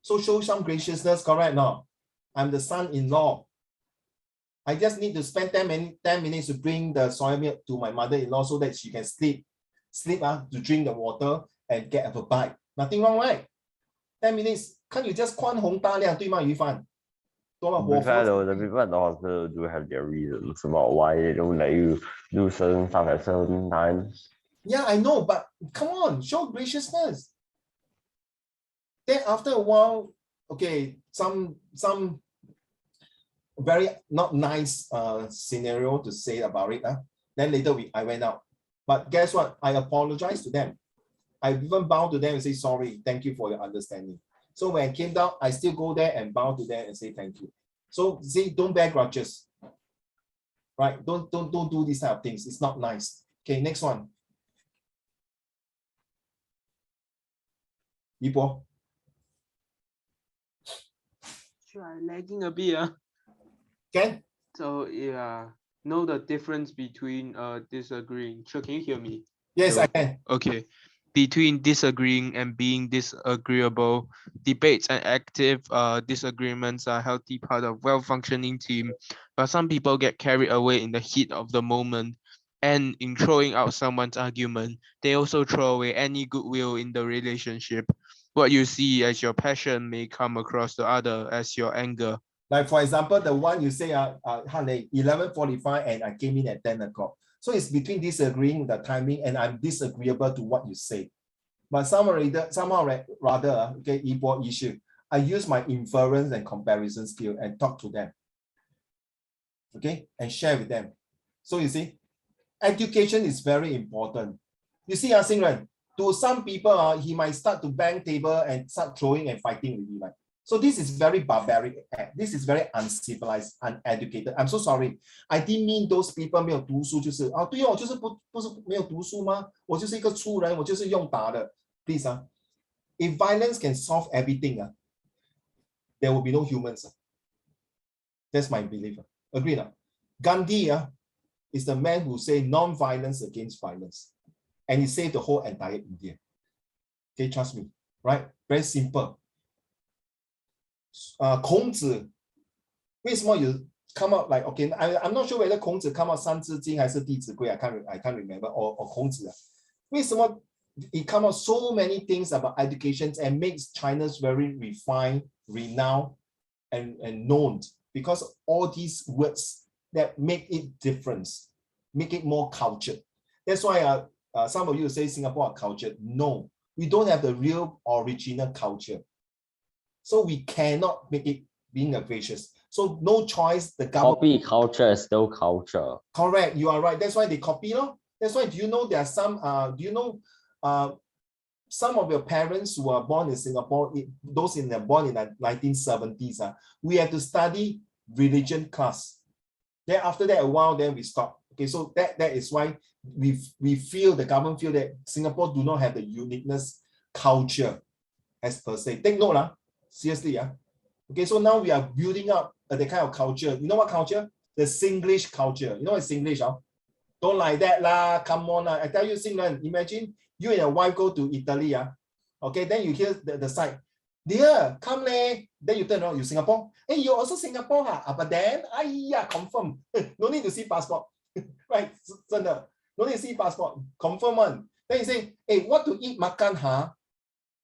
So show some graciousness, correct? No. I'm the son-in-law. I just need to spend 10 minutes to bring the soy milk to my mother-in-law so that she can sleep to drink the water and get a bite. Nothing wrong, right? 10 minutes. Can't you just 宽宏大量，对吗，于帆？ To be fair though, the people at the hospital do have their reasons about why they don't let you do certain stuff at certain times. Yeah, I know, but come on, show graciousness. Then after a while, okay, some very not nice scenario to say about it. Then later I went out. But guess what? I apologized to them. I even bowed to them and say sorry, thank you for your understanding. So when I came down, I still go there and bow to them and say thank you. So see, don't bear grudges. Right? Don't do these type of things. It's not nice. Okay, next one. Yibo. Sure, lagging a bit. Can? So yeah, know the difference between disagreeing. Sure, can you hear me? Yes, I can. Okay. Between disagreeing and being disagreeable, debates and active disagreements are a healthy part of well-functioning team, but some people get carried away in the heat of the moment, and in throwing out someone's argument, they also throw away any goodwill in the relationship. What you see as your passion may come across to other as your anger. Like for example, the one you say, 11:45 and I came in at 10 o'clock. So it's between disagreeing the timing and I'm disagreeable to what you say. But somehow rather, okay, issue. I use my inference and comparison skill and talk to them. Okay, and share with them. So you see, education is very important. You see, Xingren, to some people, he might start to bang table and start throwing and fighting with you. Like. So this is very barbaric. This is very uncivilized, uneducated. I'm so sorry. I didn't mean those people 没有读书就是对哦，我就是不是没有读书吗？我就是一个粗人，我就是用打的。Please if violence can solve everything there will be no humans. That's my belief. Agree now? Gandhi is the man who say non-violence against violence, and he saved the whole entire India. Okay, trust me, right? Very simple. 孔子为什么有 come out like okay? I'm not sure whether 孔子 come out 三字经还是弟子规 I can't remember or 孔子为什么 it come out so many things about education and makes China's very refined, renowned, and known because all these words that make it different, make it more cultured. That's why some of you say Singapore are cultured. No, we don't have the real original culture. So we cannot make it being a gracious. So no choice, the government. Copy culture is still culture. Correct, you are right. That's why they copy. That's why, do you know there are some, some of your parents who are born in Singapore, those born in the 1970s, we have to study religion class. Then after that, a while, then we stop. Okay, so that is why we feel, the government feel that Singapore do not have the uniqueness culture as per se. Take note, seriously. Okay, so now we are building up the kind of culture. You know what culture? The Singlish culture. You know what Singlish? Don't like that lah. Come on. I tell you, Singland, imagine you and your wife go to Italy. Okay, then you hear the sign. Dear, come leh. Then you turn around, you Singapore. Hey, you're also Singapore, but then, confirm. No need to see passport. Right? No need to see passport. Confirm one. Then you say, hey, what to eat makan,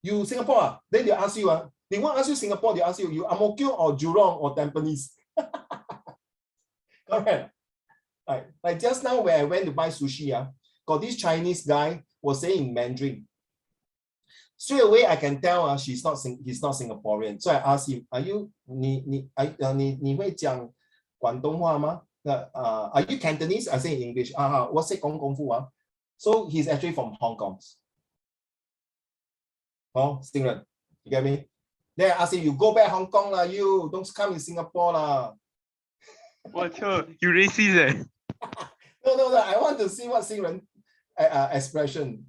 You Singapore, Then they ask you, they won't ask you Singapore, they ask you, you Ang Mo Kio or Jurong or Tampines. Correct. Like just now when I went to buy sushi, got this Chinese guy was saying in Mandarin. Straight away, I can tell he's not Singaporean. So I asked him, "Are you 你会讲广东话吗？ Are you Cantonese?" I say in English. What's it 讲功夫啊? So he's actually from Hong Kong. Oh, Stingray, you get me? Then I ask him, "You go back Hong Kong lah, you don't come in Singapore lah." What you racist eh? No. I want to see what Singray expression.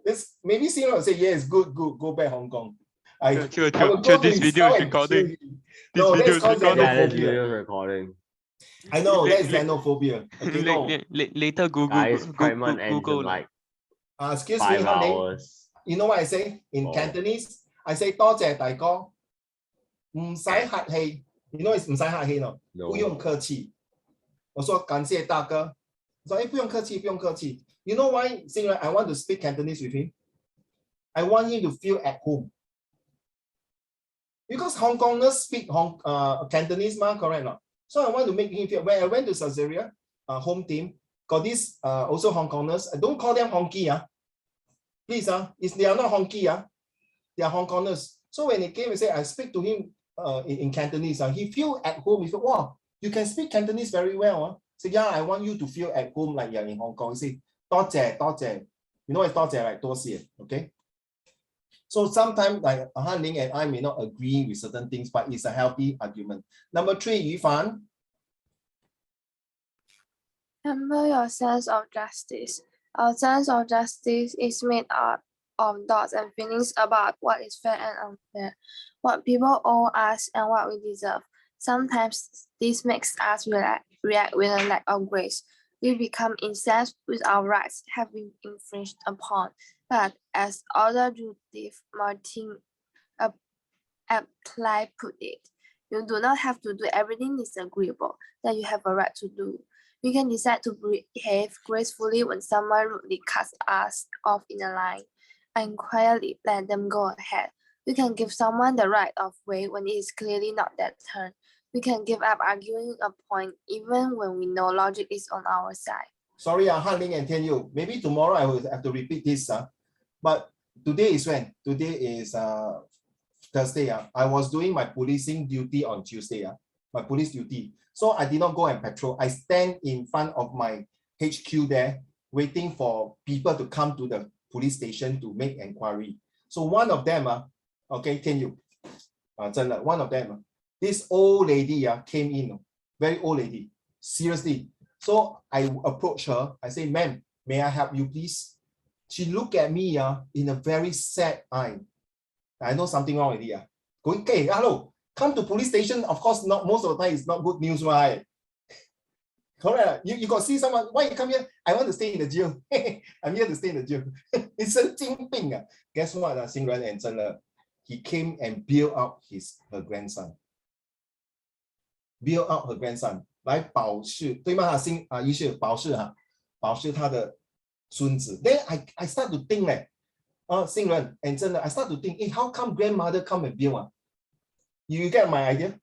This maybe Singray will say, "Yes, good, go back Hong Kong." I will go to this his video store is and recording. show him. This No, video that's is called recording. Yeah, this xenophobia. video is recording. I know La- that's la- xenophobia. Okay, no. Later Guys, Prime Month ends in Google. like Excuse me, 5 honey. hours. You know what I say in Oh. Cantonese? I say 多謝大哥，唔使客氣。You know it's 唔使客氣 no? No. 不用客氣。我說感謝大哥。我說不用客氣，不用客氣。You know why, Singray, I want to speak Cantonese with him? I want him to feel at home. Because Hong Kongers speak Cantonese, correct not? So I want to make him feel. When I went to Saizeriya, home team, got this also Hong Kongers. I don't call them Honky, please, they are not Honky, they are Hong Kongers. So when he came and said, I speak to him in Cantonese, he feel at home. He said, wow, you can speak Cantonese very well. So yeah, I want you to feel at home like you're in Hong Kong. He said, 多謝, 多謝. You know what 多謝, right? 多謝, okay? So sometimes like Han Ling and I may not agree with certain things, but it's a healthy argument. Number 3, Yu Fan. Remember your sense of justice. Our sense of justice is made up of thoughts and feelings about what is fair and unfair, what people owe us and what we deserve. Sometimes this makes us react with a lack of grace. We become incensed with our rights have been infringed upon. But as Author Judith Martin aptly put it, you do not have to do everything disagreeable that you have a right to do. We can decide to behave gracefully when someone rudely cuts us off in a line and quietly let them go ahead. We can give someone the right of way when it is clearly not their turn. We can give up arguing a point even when we know logic is on our side. Sorry, Han Ling and Tian Yu. Maybe tomorrow I will have to repeat this. But today is when? Today is Thursday. I was doing my policing duty on Tuesday. My police duty. So I did not go and patrol. I stand in front of my HQ there, waiting for people to come to the police station to make inquiry. So one of them, okay, Tian Yu, one of them, this old lady came in, very old lady, seriously. So I approached her. I say, ma'am, may I help you, please? She looked at me in a very sad eye. I know something wrong with her. Going, okay, hello, come to police station. Of course, not most of the time it's not good news, right? Correct. You got see someone, why you come here? I want to stay in the jail. I'm here to stay in the jail. It's a Jinping. Guess what, Singray and Zhen, he came and bailed out her grandson. Bailed out her grandson. 来保释，对吗？于是保释他的孙子。Then I start to think Singray and Zhen, I start to think, how come grandmother come and bail? You get my idea?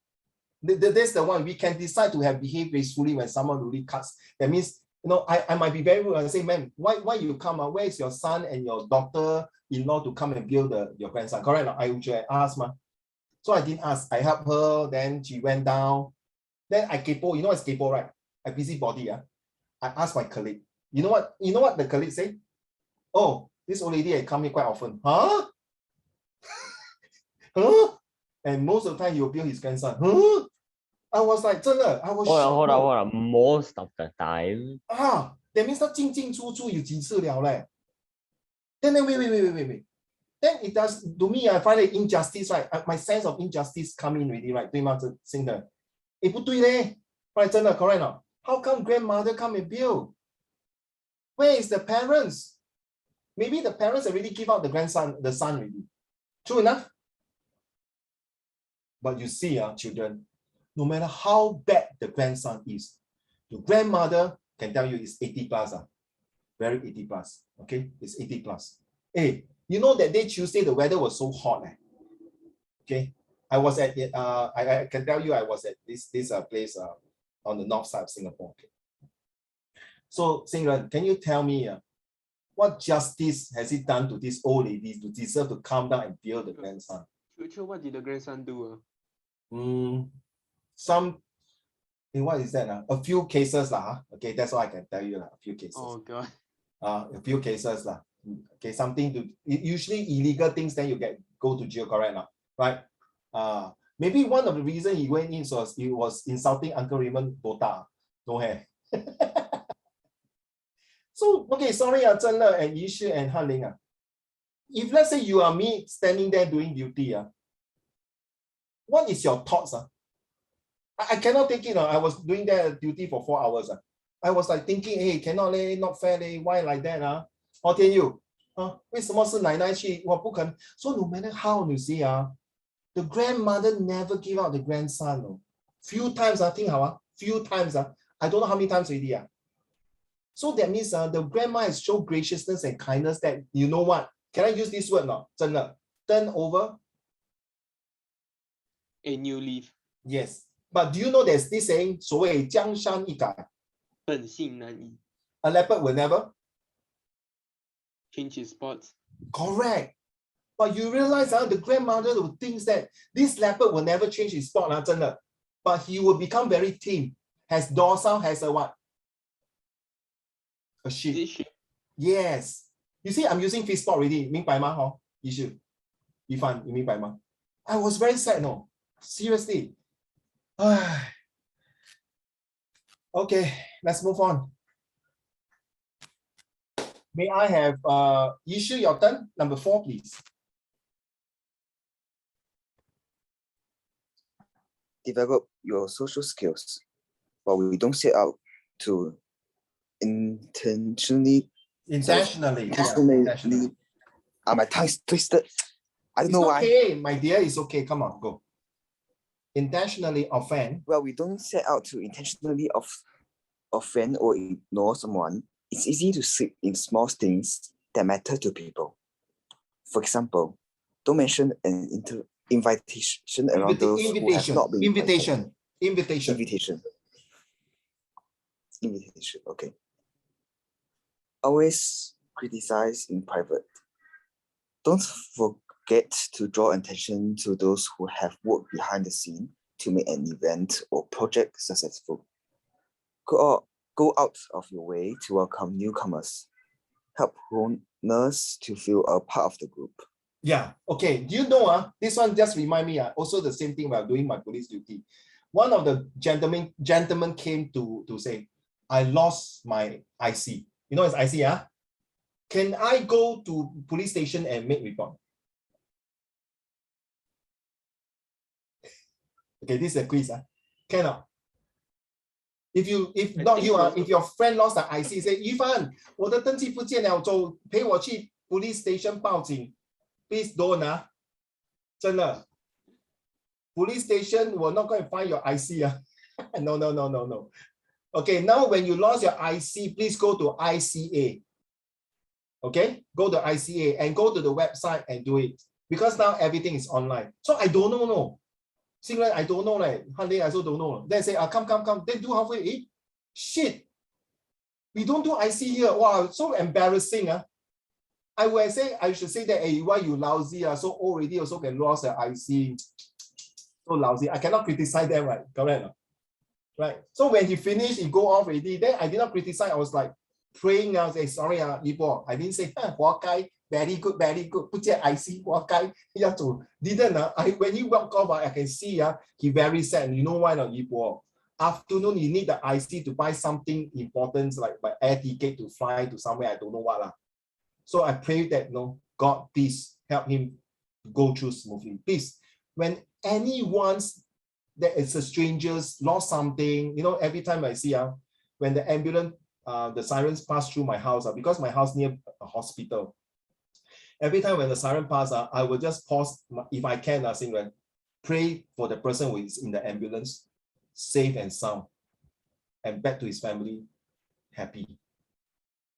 That's the one. We can decide to have behave gracefully when someone really cuts. That means, I might be very rude and say, ma'am, why you come? Where is your son and your daughter-in-law to come and bail your grandson? Correct? I would ask. So I didn't ask. I helped her. Then she went down. Then I kepo. You know what's kepo, right? I busybody. I asked my colleague. You know what the colleague say? Oh, this old lady had come here quite often. Huh? Huh? And most of the time he will bill his grandson. Huh? I was like, 真的, I was Hold on. Most of the time. That means 他进进出出有几次了嘞。Then wait. Then it does, to me, I find it injustice, right? My sense of injustice come in already, right? 对吗？真的。不对嘞。Right, 真的 correct not? How come grandmother come and bill? Where is the parents? Maybe the parents already give out the son already. True enough? But you see, children, no matter how bad the grandson is, the grandmother can tell you it's 80 plus. Very 80 plus. Okay, it's 80 plus. Hey, you know that day Tuesday the weather was so hot. Okay, I was at I can tell you I was at this place on the north side of Singapore. Okay. So, Xingren, can you tell me what justice has he done to this old lady to deserve to calm down and bear the grandson? What did the grandson do? Some, what is that? A few cases lah. Okay, that's all I can tell you lah. A few cases. Oh God. A few cases lah. Okay, something to usually illegal things, then you go to jail, correct now, right? Maybe one of the reasons he went in was he was insulting Uncle Raymond Botak. No hair. So, okay, sorry, Zhen Le and Yi Shi and Han Ling. If let's say you are me standing there doing duty, what is your thoughts? I cannot take it. I was doing that duty for 4 hours. I was like thinking, hey, cannot leh, not fair leh, why like that? How can you? 为什么是奶奶去？我不肯。So no matter how you see, the grandmother never give out the grandson. Few times, think how, few times, I don't know how many times already. So that means the grandma has shown graciousness and kindness that, you know what? Can I use this word now? 真的 turn over a new leaf. Yes. But do you know there's this saying, 所谓江山易改，本性难移. A leopard will never change his spots. Correct. But you realize the grandmother who thinks that this leopard will never change his spot, 真的. But he will become very thin. Has dorsal, has a what? A sheep. Yes. You see, I'm using fish spot already. 明白吗？You should. Ifan, you 明白吗？ I was very sad, no. Seriously. Okay, let's move on. May I have Yi Shi, your turn, number 4, please. Develop your social skills, but we don't set out to intentionally. My tongue's twisted. I don't know why. It's okay, my dear, it's okay. Come on, go. Intentionally offend. Well, we don't set out to intentionally offend or ignore someone. It's easy to slip in small things that matter to people. For example, don't mention an invitation around those who have not been invitation. Okay. Always criticize in private. Don't forget to draw attention to those who have worked behind the scene to make an event or project successful. Go out of your way to welcome newcomers. Help owners to feel a part of the group. Yeah, okay. Do you know, this one just remind me, also the same thing while doing my police duty. One of the gentlemen came to say, I lost my IC. You know it's IC, Can I go to police station and make report? Okay, this is a quiz. Cannot. If not you, if your friend lost the IC, say, Ifan, 我的登记不见了，走，陪我去 police station 报警。Please don't, 真的。Police station will not go and find your IC. No. Okay, now when you lost your IC, please go to ICA. Okay, go to ICA and go to the website and do it. Because now everything is online. So I don't know, no. Xingren, I don't know, like, Han Ling, I also don't know. Then say, come. Then do halfway, shit. We don't do IC here. Wow, so embarrassing. I should say that, hey, why you lousy? So already also can lose the IC. So lousy. I cannot criticize them, right? Correct. Right. So when he finished, he go off already. Then I did not criticize. I was like praying now, say, sorry, Ibo. I didn't say, very good, 不见 IC, 活该. Didn't. When he walk off, I can see he very sad. You know why not, Ibo? Afternoon, you need the IC to buy something important, like my air ticket to fly to somewhere, I don't know what. So I pray that, God, please help him go through smoothly. Please, when anyone's that is a strangers lost something, every time I see when the ambulance, the sirens pass through my house, because my house near a hospital. Every time when the siren pass, I will just pause, if I can, Xingren, pray for the person who is in the ambulance, safe and sound, and back to his family, happy.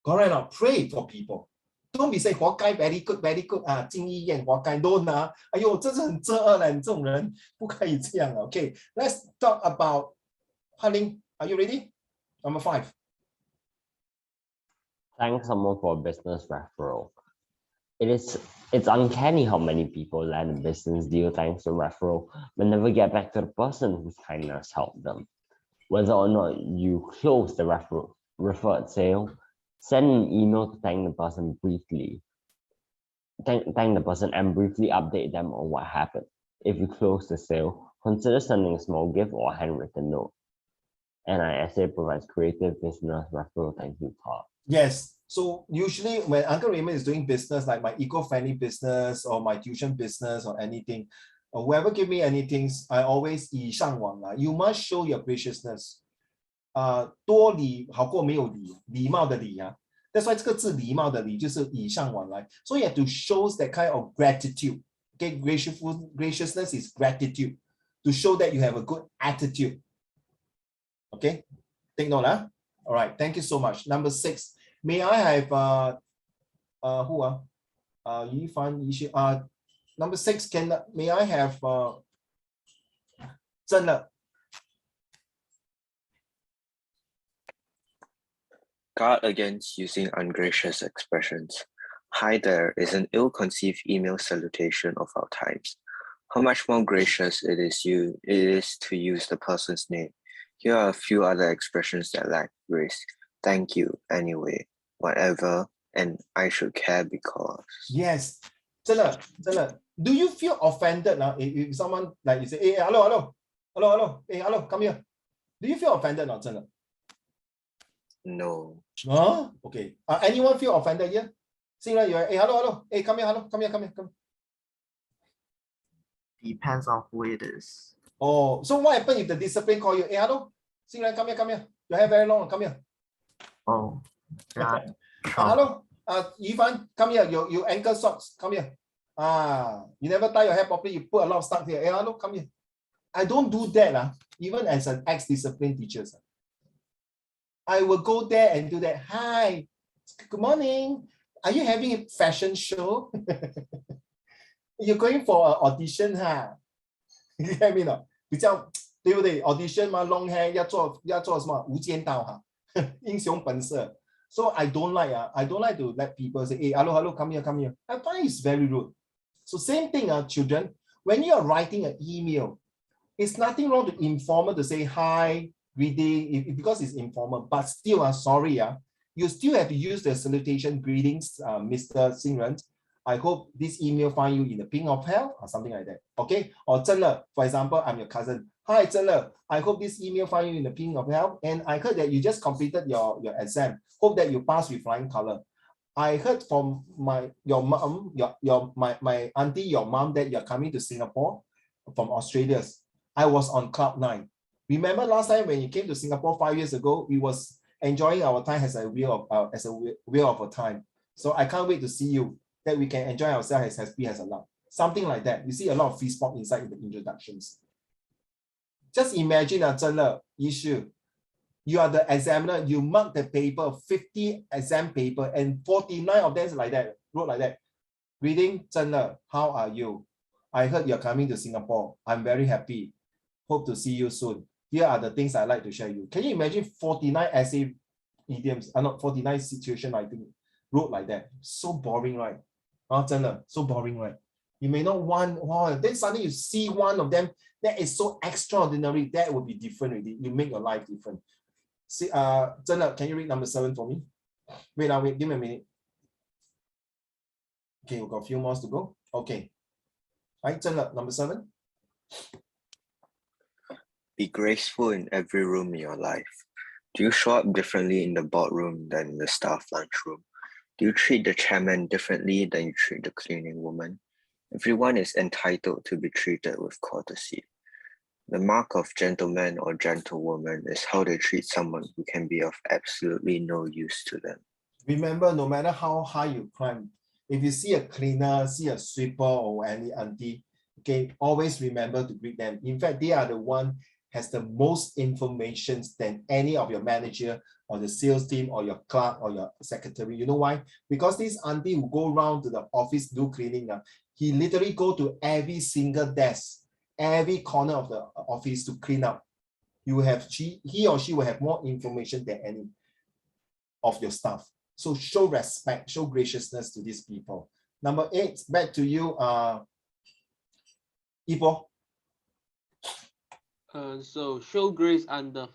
Correct now, pray for people. Don't be saying, 活该 very good, 进医院活该 don't 哎呦，这是很罪恶的，你这种人不可以这样。Okay, let's talk about Han Ling. Are you ready? Number 5. thank someone for a business referral. It's uncanny how many people land a business deal thanks to referral but never get back to the person whose kindness helped them. Whether or not you close the referred sale, send an email to thank the person briefly. Thank the person and briefly update them on what happened. If you close the sale, consider sending a small gift or a handwritten note. NISA provides creative business referral thank you card. Yes. So usually when Uncle Raymond is doing business, like my eco-friendly business or my tuition business or anything, or whoever give me anything, I always 礼尚往来. You must show your graciousness. 多礼好过没有礼，礼貌的礼啊。That's why 这个字礼貌的礼就是礼尚往来。So you have to show that kind of gratitude. Okay, graciousness is gratitude to show that you have a good attitude. Okay, take note, huh? All right, thank you so much. Number 6, may I have who Yi Fan, Yi Xu, number 6, may I have Zhen Le? Guard against using ungracious expressions. Hi there is an ill-conceived email salutation of our times. How much more gracious it is to use the person's name. Here are a few other expressions that lack grace. Thank you, anyway, whatever, and I should care because. Yes. Zhen Le, do you feel offended now if someone like you say, hey, hello, hey, hello, come here. Do you feel offended now, Zhen Le? No. Huh? Okay. Anyone feel offended here? Sing like you're, hey, hello, hey, come here, come here. Depends on who it is. Oh, so what happens if the discipline call you, hey, hello, Sing like, come here. Your hair very long, come here. Oh, yeah. Hello, Yi Fan, come here, your ankle socks, come here. You never tie your hair properly, you put a lot of stuff here. Hey, hello, come here. I don't do that, even as an ex-discipline teacher. I will go there and do that. Hi, good morning. Are you having a fashion show? You're going for an audition, huh? You get me 呢？比较对不对 ？audition 嘛 ，long hair 要做什么？无间道哈，英雄本色。So I don't like to let people say, hey, hello, come here. I find it's very rude. So same thing, children. When you are writing an email, it's nothing wrong to informal to say hi, greeting, because it's informal. But still, sorry, you still have to use the salutation greetings, Mr. Xingren. I hope this email find you in the ping of hell or something like that. Okay? Or Zhen Le, for example, I'm your cousin. Hi, Zhen Le. I hope this email find you in the ping of hell. And I heard that you just completed your exam. Hope that you pass with flying color. I heard from my auntie, your mom, that you're coming to Singapore from Australia. I was on cloud 9. Remember last time when you came to Singapore 5 years ago, we was enjoying our time as a wheel of a time. So I can't wait to see you, that we can enjoy ourselves as happy as a lot. Something like that. You see a lot of free spot inside in the introductions. Just imagine a Zhen Le issue. You are the examiner, you mark the paper, 50 exam paper, and 49 of them is like that, wrote like that. Reading, Zhen Le, how are you? I heard you're coming to Singapore. I'm very happy. Hope to see you soon. Here are the things I'd like to share you. Can you imagine 49 essay idioms, not 49 situation, I think, wrote like that. So boring, right? Zhen Le, so boring, right? You may not want, then suddenly you see one of them that is so extraordinary, that would be different already. You make your life different. See, Zhen Le, can you read number 7 for me? Wait, give me a minute. Okay, we've got a few more to go. Okay. Right, Zhen Le, number 7. Be graceful in every room in your life. Do you show up differently in the boardroom than in the staff lunchroom? Do you treat the chairman differently than you treat the cleaning woman? Everyone is entitled to be treated with courtesy. The mark of gentleman or gentlewoman is how they treat someone who can be of absolutely no use to them. Remember, no matter how high you climb, if you see a cleaner, see a sweeper or any auntie, okay, always remember to greet them. In fact, they are the one has the most information than any of your manager or the sales team or your clerk or your secretary. You know why? Because this auntie who go around to the office do cleaning, he literally go to every single desk, every corner of the office to clean up. He or she will have more information than any of your staff. So show respect, show graciousness to these people. Number 8, back to you, Ipo. So show grace under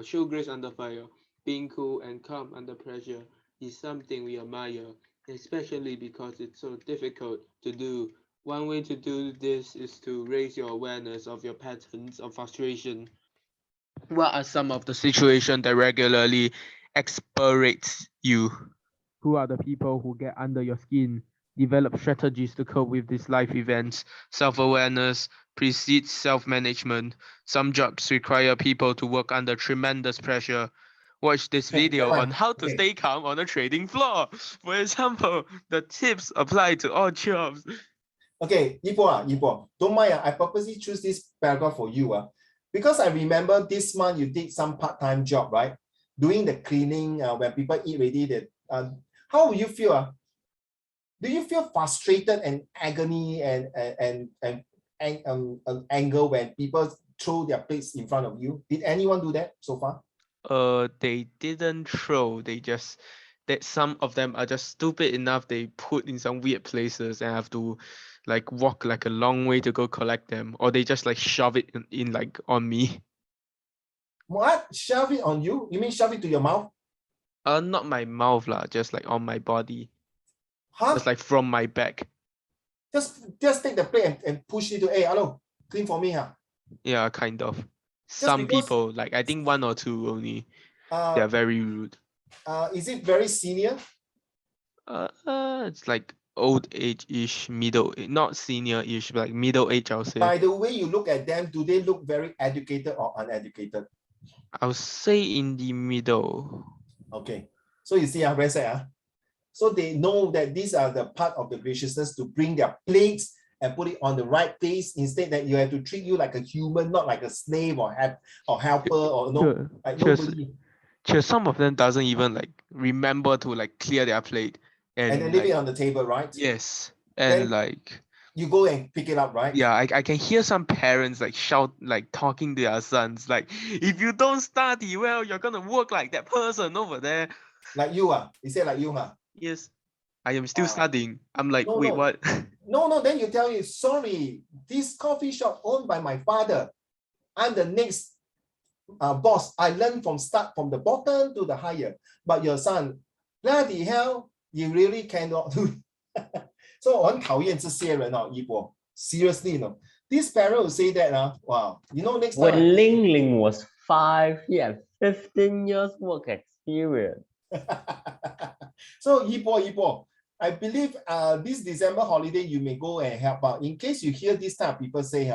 show grace under fire. Being cool and calm under pressure is something we admire, especially because it's so difficult to do. One way to do this is to raise your awareness of your patterns of frustration. What are some of the situations that regularly exasperates you? Who are the people who get under your skin? Develop strategies to cope with these life events. Self-awareness precedes self-management. Some jobs require people to work under tremendous pressure. Watch this video on how to stay calm on a trading floor. For example, the tips apply to all jobs. Okay, Ipo, don't mind. I purposely choose this paragraph for you. Because I remember this month you did some part-time job, right? Doing the cleaning when people eat ready. How will you feel? Do you feel frustrated and agony and anger when people throw their plates in front of you? Did anyone do that so far? They didn't throw. That some of them are just stupid enough. They put in some weird places and have to like walk like a long way to go collect them, or they just like shove it in like on me. What? Shove it on you? You mean shove it to your mouth? Not my mouth lah, just like on my body. Huh? Just like from my back. Just take the plate and push it to, hey, hello, clean for me, huh? Yeah, kind of. Some because- people, like I think 1 or 2 only, they are very rude. Is it very senior? It's like old age-ish, not senior-ish, but like middle age, I'll say. By the way you look at them, do they look very educated or uneducated? I'll say in the middle. Okay, so you see, very sad. So they know that these are the part of the graciousness to bring their plates and put it on the right place, instead that you have to treat you like a human, not like a slave or helper or no, like nobody. Some of them doesn't even like remember to like clear their plate And then leave it on the table, right? Yes, and Then like you go and pick it up, right? yeah, I can hear some parents like shout, like talking to their sons, like, if you don't study well, you're gonna work like that person over there. Like you, he said like you, huh? Yes, I am still studying. I'm like, No, wait, no. what? No, then you tell you, sorry, this coffee shop owned by my father. I'm the next boss. I learned from the bottom to the higher. But your son, bloody hell, you really cannot do it. So 我很讨厌这些人哦，一博. Seriously, no. This parent will say that, wow, you know, next time. When Ling Ling was 5, he had 15 years work experience. So Ipo, I believe this December holiday you may go and help out. In case you hear this type of people say,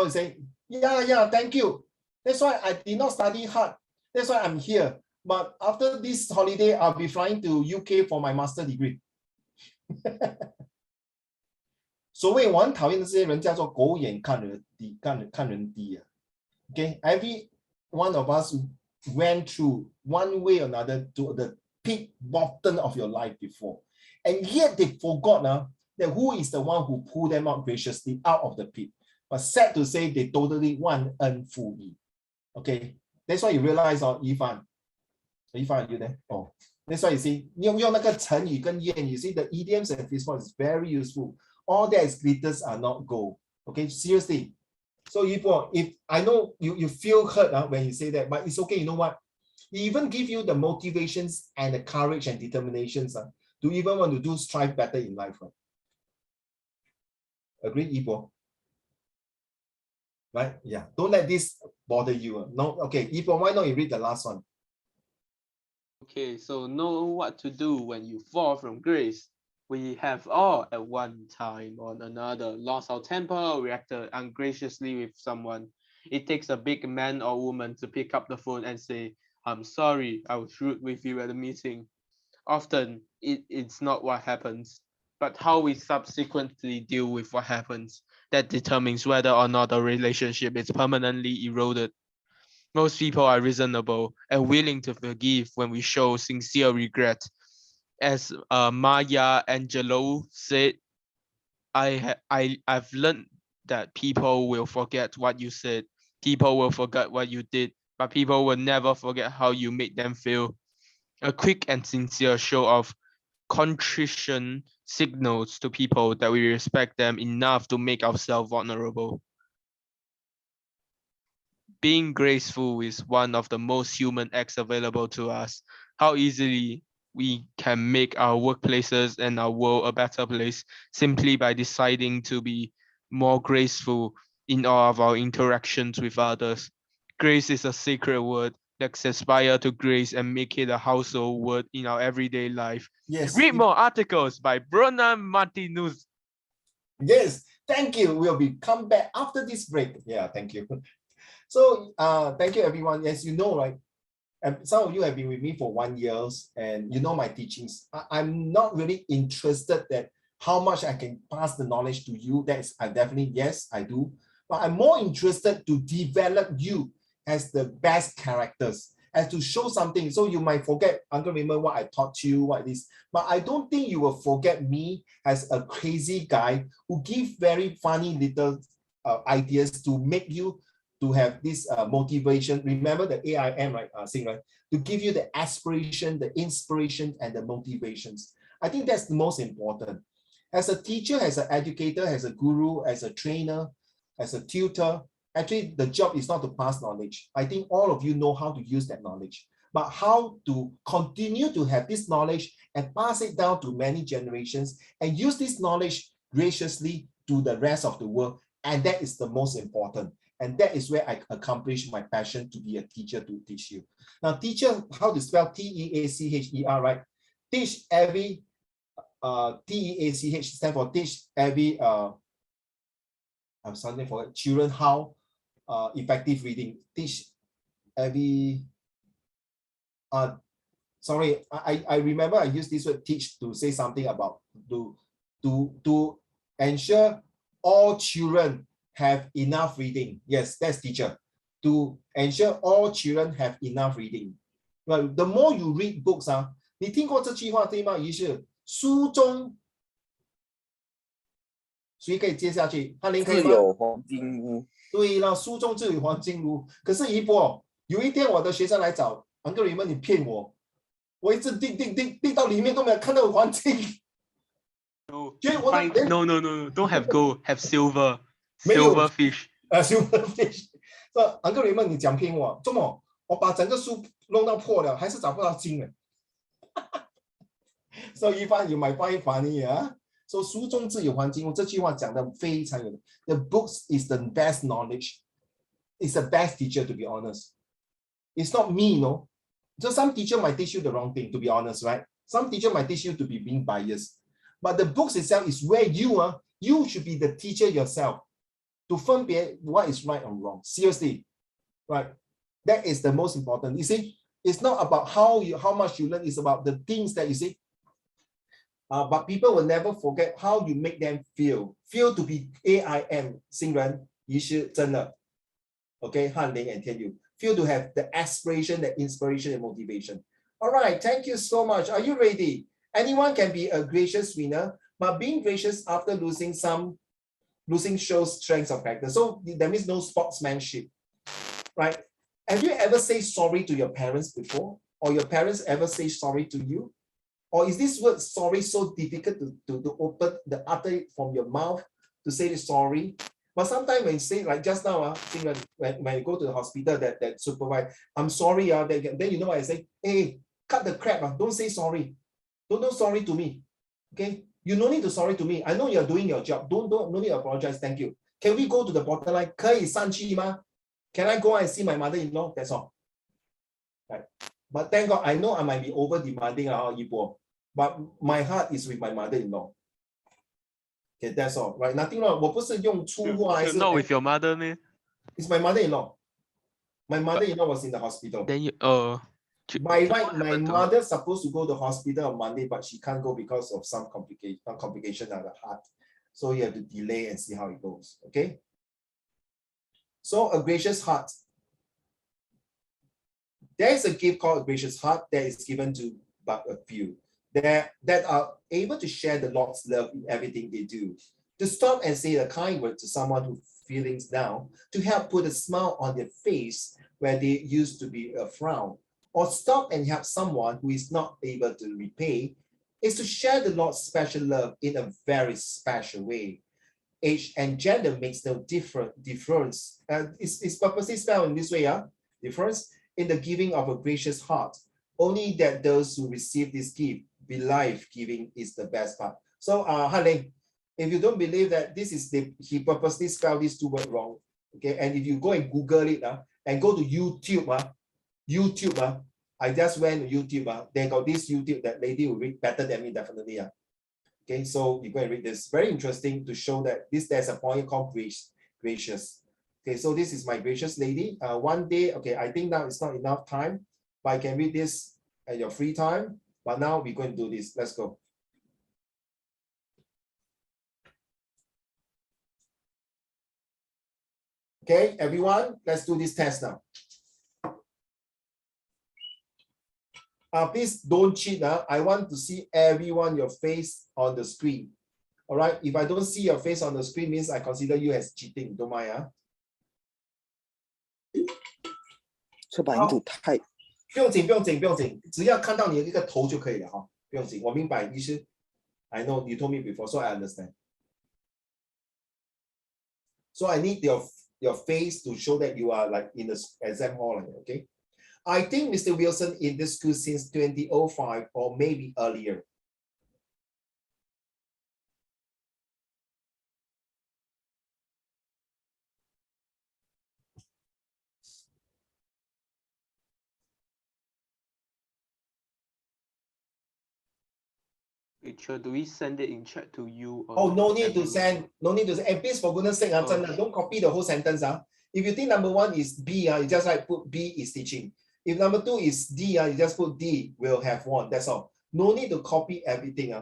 say, yeah, thank you. That's why I did not study hard. That's why I'm here. But after this holiday, I'll be flying to UK for my master degree. 所谓我很讨厌的这些人叫做狗眼看人低，看人低啊。Okay, every one of us went through one way or another to the peak bottom of your life before, and yet they forgot that who is the one who pulled them out graciously out of the pit. But sad to say, they totally 忘恩负义. Okay, that's why you realize, Ifan, are you there? Oh, that's why you see, 用那个成语跟谚语, see the idioms and phrases is very useful. All that is glitters are not gold. Okay, seriously. So if I know you feel hurt when you say that, but it's okay. You know what? He even give you the motivations and the courage and determinations to even want to strive better in life. Agree, Ipo? Right? Yeah. Don't let this bother you. No. Okay, Ipo, why not you read the last one? Okay, so know what to do when you fall from grace. We have all at one time or another lost our temper or reacted ungraciously with someone. It takes a big man or woman to pick up the phone and say, I'm sorry, I was rude with you at the meeting. Often it's not what happens, but how we subsequently deal with what happens that determines whether or not a relationship is permanently eroded. Most people are reasonable and willing to forgive when we show sincere regret. As Maya Angelou said, I've learned that people will forget what you said, people will forget what you did, but people will never forget how you made them feel. A quick and sincere show of contrition signals to people that we respect them enough to make ourselves vulnerable. Being graceful is one of the most human acts available to us. How easily we can make our workplaces and our world a better place simply by deciding to be more graceful in all of our interactions with others. Grace is a sacred word. Let's aspire to grace and make it a household word in our everyday life. Yes. Read more articles by Bruna Martinuz. Yes, thank you. We'll be come back after this break. Yeah, thank you. So thank you everyone. As you know, right? Some of you have been with me for 1 year and you know my teachings. I'm not really interested that how much I can pass the knowledge to you. That's I definitely, yes, I do. But I'm more interested to develop you as the best characters, as to show something. So you might forget, Uncle Raymond, what I taught you, what this. But I don't think you will forget me as a crazy guy who give very funny little ideas to make you to have this motivation. Remember the AIM, right? Sing, right? To give you the aspiration, the inspiration, and the motivations. I think that's the most important. As a teacher, as an educator, as a guru, as a trainer, as a tutor, actually the job is not to pass knowledge. I think all of you know how to use that knowledge, but how to continue to have this knowledge and pass it down to many generations and use this knowledge graciously to the rest of the world. And that is the most important. And that is where I accomplish my passion to be a teacher, to teach you. Now, teacher, how to spell T-E-A-C-H-E-R, right? Teach every, T-E-A-C-H stand for teach every, I'm something for children how effective reading. Teach every, sorry, I remember I used this word teach to say something about to ensure all children have enough reading. Yes, that's teacher. To ensure all children have enough reading. Well, the more you read books, 你听过这句话对吗？于是书中，谁可以接下去？翰林可以吗？自有黄金屋。对了，书中自有黄金屋。可是一波，有一天我的学生来找Uncle Raymond，你骗我，我一直dig到里面都没有看到黄金。No, don't have gold, have silver. 没有 Silver fish. Silver fish. So Uncle Raymond，你讲骗我，怎么？我把整个书弄到破了，还是找不到金了。So Ivan, you might find it funny, yeah? So 书中自有黄金屋这句话讲的非常有。The books is the best knowledge. It's the best teacher, to be honest. It's not me, no. So some teacher might teach you the wrong thing, to be honest, right? Some teacher might teach you to be being biased. But the books itself is where you should be the teacher yourself. To 分别 what is right or wrong. Seriously, right? That is the most important. You see, it's not about how much you learn, it's about the things that you see. But people will never forget how you make them feel. Feel to be AIM, 新人于是真的. Okay, Han Ling and Tian Yu. Feel to have the aspiration, the inspiration, and motivation. All right, thank you so much. Are you ready? Anyone can be a gracious winner, but being gracious after losing shows strengths of character. So that means no sportsmanship, right? Have you ever said sorry to your parents before? Or your parents ever say sorry to you? Or is this word sorry so difficult to open the utter it from your mouth to say sorry? But sometimes when you say, like just now, when you go to the hospital, that supervise, I'm sorry, then you know what I say? Hey, cut the crap, don't say sorry. Don't sorry to me. Okay? You no need to sorry to me. I know you're doing your job. No need to apologize. Thank you. Can we go to the bottom line? 可以上去吗? Can I go and see my mother-in-law? That's all. Right. But thank God, I know I might be over demanding, but my heart is with my mother-in-law. Okay, that's all. Right. Nothing wrong. 我不是用粗话还是 Not with your mother, man. It's my mother-in-law. My mother-in-law was in the hospital. Then you By right, my mother's supposed to go to the hospital on Monday, but she can't go because of some complication of the heart. So you have to delay and see how it goes. Okay. So a gracious heart. There is a gift called a gracious heart that is given to but a few that are able to share the Lord's love in everything they do. To stop and say a kind word to someone who's feelings down, to help put a smile on their face where there used to be a frown, or stop and help someone who is not able to repay is to share the Lord's special love in a very special way. Age and gender makes no difference. It's purposely spelled in this way, difference in the giving of a gracious heart. Only that those who receive this gift believe giving is the best part. So, Han Ling, if you don't believe that this is he purposely spelled these two words wrong, okay? And if you go and Google it, and go to YouTube, I just went to YouTube, they got this YouTube that lady will read better than me, definitely. Okay, so you go and read this. Very interesting to show that there's a point called gracious. Okay, so this is my gracious lady. One day, okay, I think now it's not enough time, but I can read this at your free time. But now we're going to do this. Let's go. Okay, everyone, let's do this test now. Please don't cheat. I want to see everyone your face on the screen. All right. If I don't see your face on the screen, means I consider you as cheating. Don't mind. So but I need to type. 不用紧，不用紧，不用紧，只要看到你的一个头就可以了哈，不用紧，我明白意思。I know you told me before, so I understand. So I need your face to show that you are like in the exam hall, okay? I think Mr. Wilson in this school since 2005 or maybe earlier. Rachel, do we send it in chat to you? Or Oh, no need to send, no need to send. And please, for goodness sake, don't copy the whole sentence. If you think number one is B, you just like put B is teaching. If number two is D, you just put D will have one. That's all. No need to copy everything.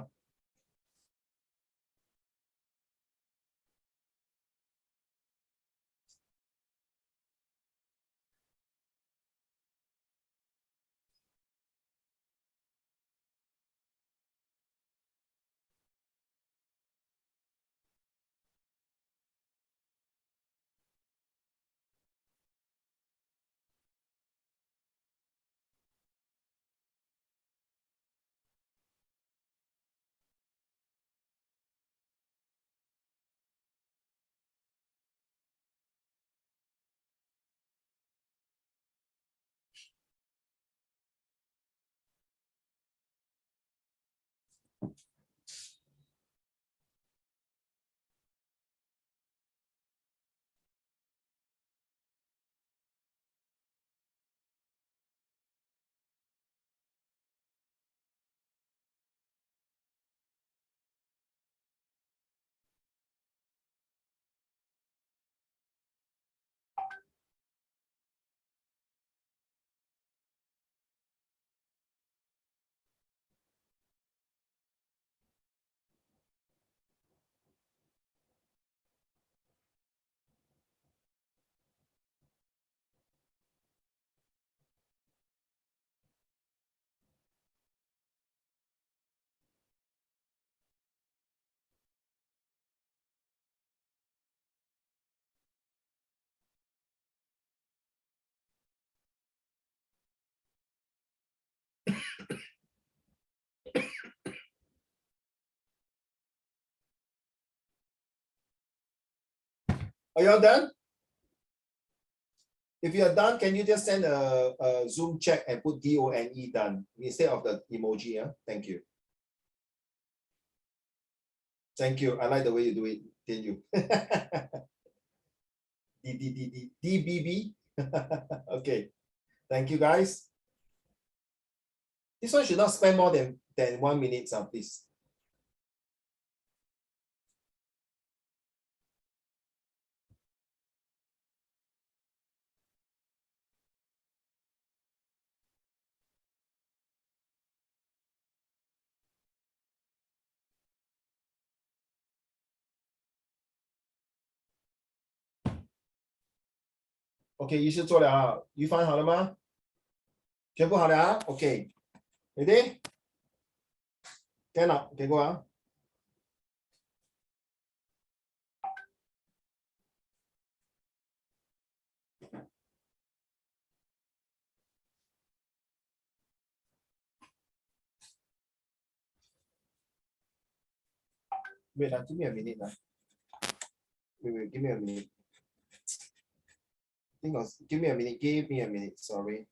Are you all done? If you are done, can you just send a Zoom check and put DONE done instead of the emoji? Yeah? Thank you. Thank you. I like the way you do it. Thank you. DBB. Okay. Thank you, guys. This one should not spend more than 1 minute, please. OK， 仪式做了啊，鱼翻好了吗？全部好了啊 ？OK，ready？ 电脑给过啊。Wait, give me a minute. Wait, give me a minute. Give me a minute. Give me a minute. Sorry.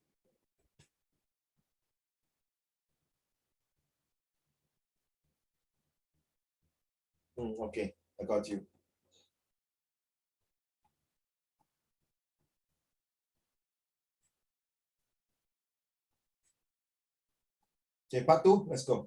Okay, I got you. Okay, part 2, let's go.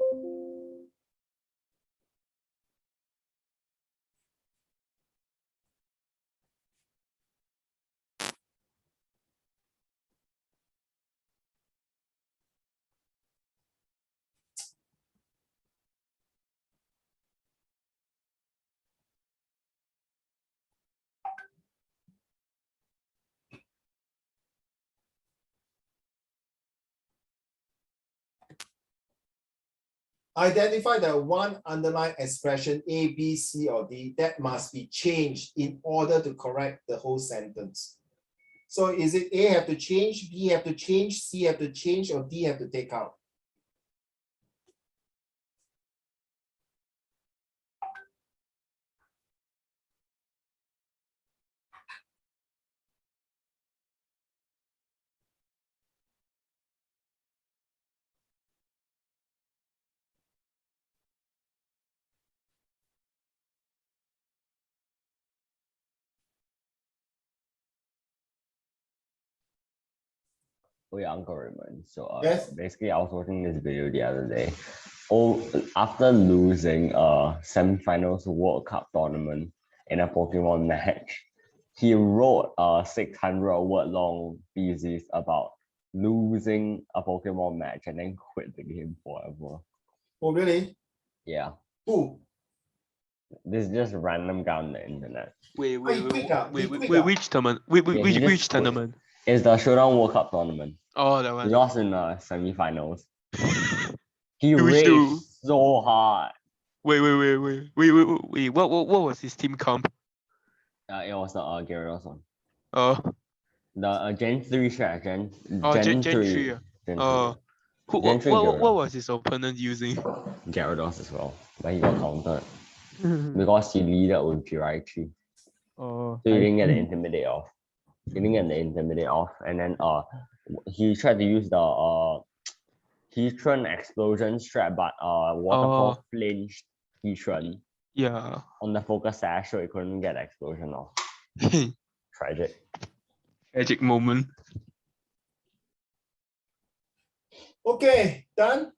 Identify the one underlying expression A, B, C, or D that must be changed in order to correct the whole sentence. So is it A have to change, B have to change, C have to change, or D have to take out? Oh yeah, Uncle Raymond. So Yes. basically I was watching this video the other day. Oh, after losing semi-finals World Cup tournament in a Pokemon match, he wrote a 600-word long thesis about losing a Pokemon match and then quit the game forever. Oh, really? Yeah. Who? This is just random guy on the internet. Wait, Oh, he quit ah? He quit ah? Which tournament? Yeah, he just Which quit. tournament? It's the Showdown World Cup tournament. Oh, that He one. lost in the semi-finals. He Which raged two? so hard. Wait. What was his team comp? It was the Gyarados one. Oh, The Gen 3 strat, Gen Gen 3. 3. Gen 3. Oh, Gen 3 what Gyarados. was his opponent using? Gyarados as well, but he got countered because he leaded with Jiraiya. Oh, So he didn't get the intimidate off. And then he tried to use the Heatran explosion strat, but Waterfall flinched Heatran yeah. on the focus sash, so he couldn't get the explosion off. Tragic. Tragic moment. Okay, done.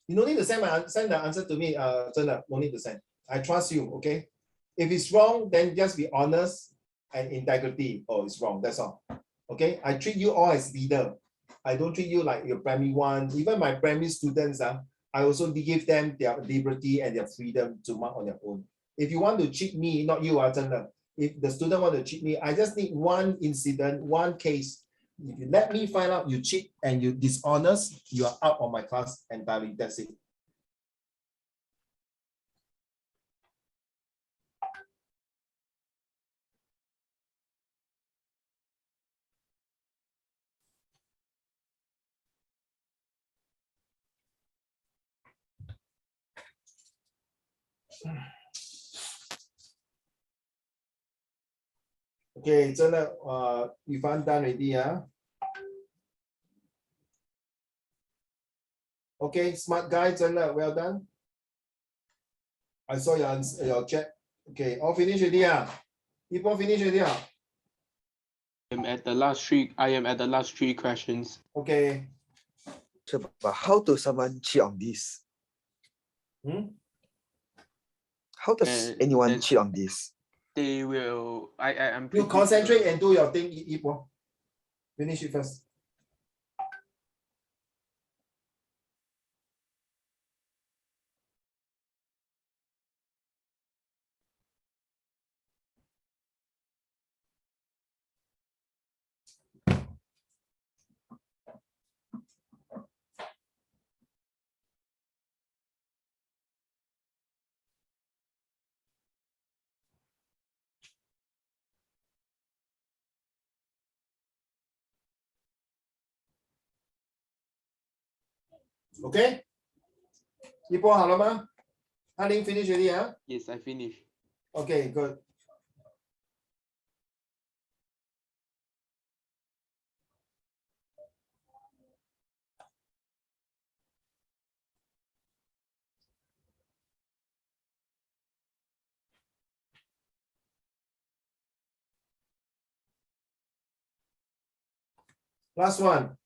You don't need to send the answer to me, Zhen, no need to send. I trust you, okay? If it's wrong, then just be honest and integrity. Oh, it's wrong, that's all. Okay, I treat you all as leader. I don't treat you like your primary one. Even my primary students, I also give them their liberty and their freedom to mark on their own. If you want to cheat me, not you, Zhen, if the student want to cheat me, I just need one incident, one case. If you let me find out you cheat and you dishonest, you are out of my class entirely. That's it. Okay, Zhen, Yifan done already, Okay, smart guy, Zhen, well done. I saw your chat. Okay, all finished already, People finish already, I am at the last three questions. Okay. So, but how does someone cheat on this? How does anyone cheat on this? They will. I'm. You concentrate and do your thing, Ipo. Finish it first. Okay? 一波好了吗？阿玲 finish already 啊 Yes, I finished. Okay, good. Last one.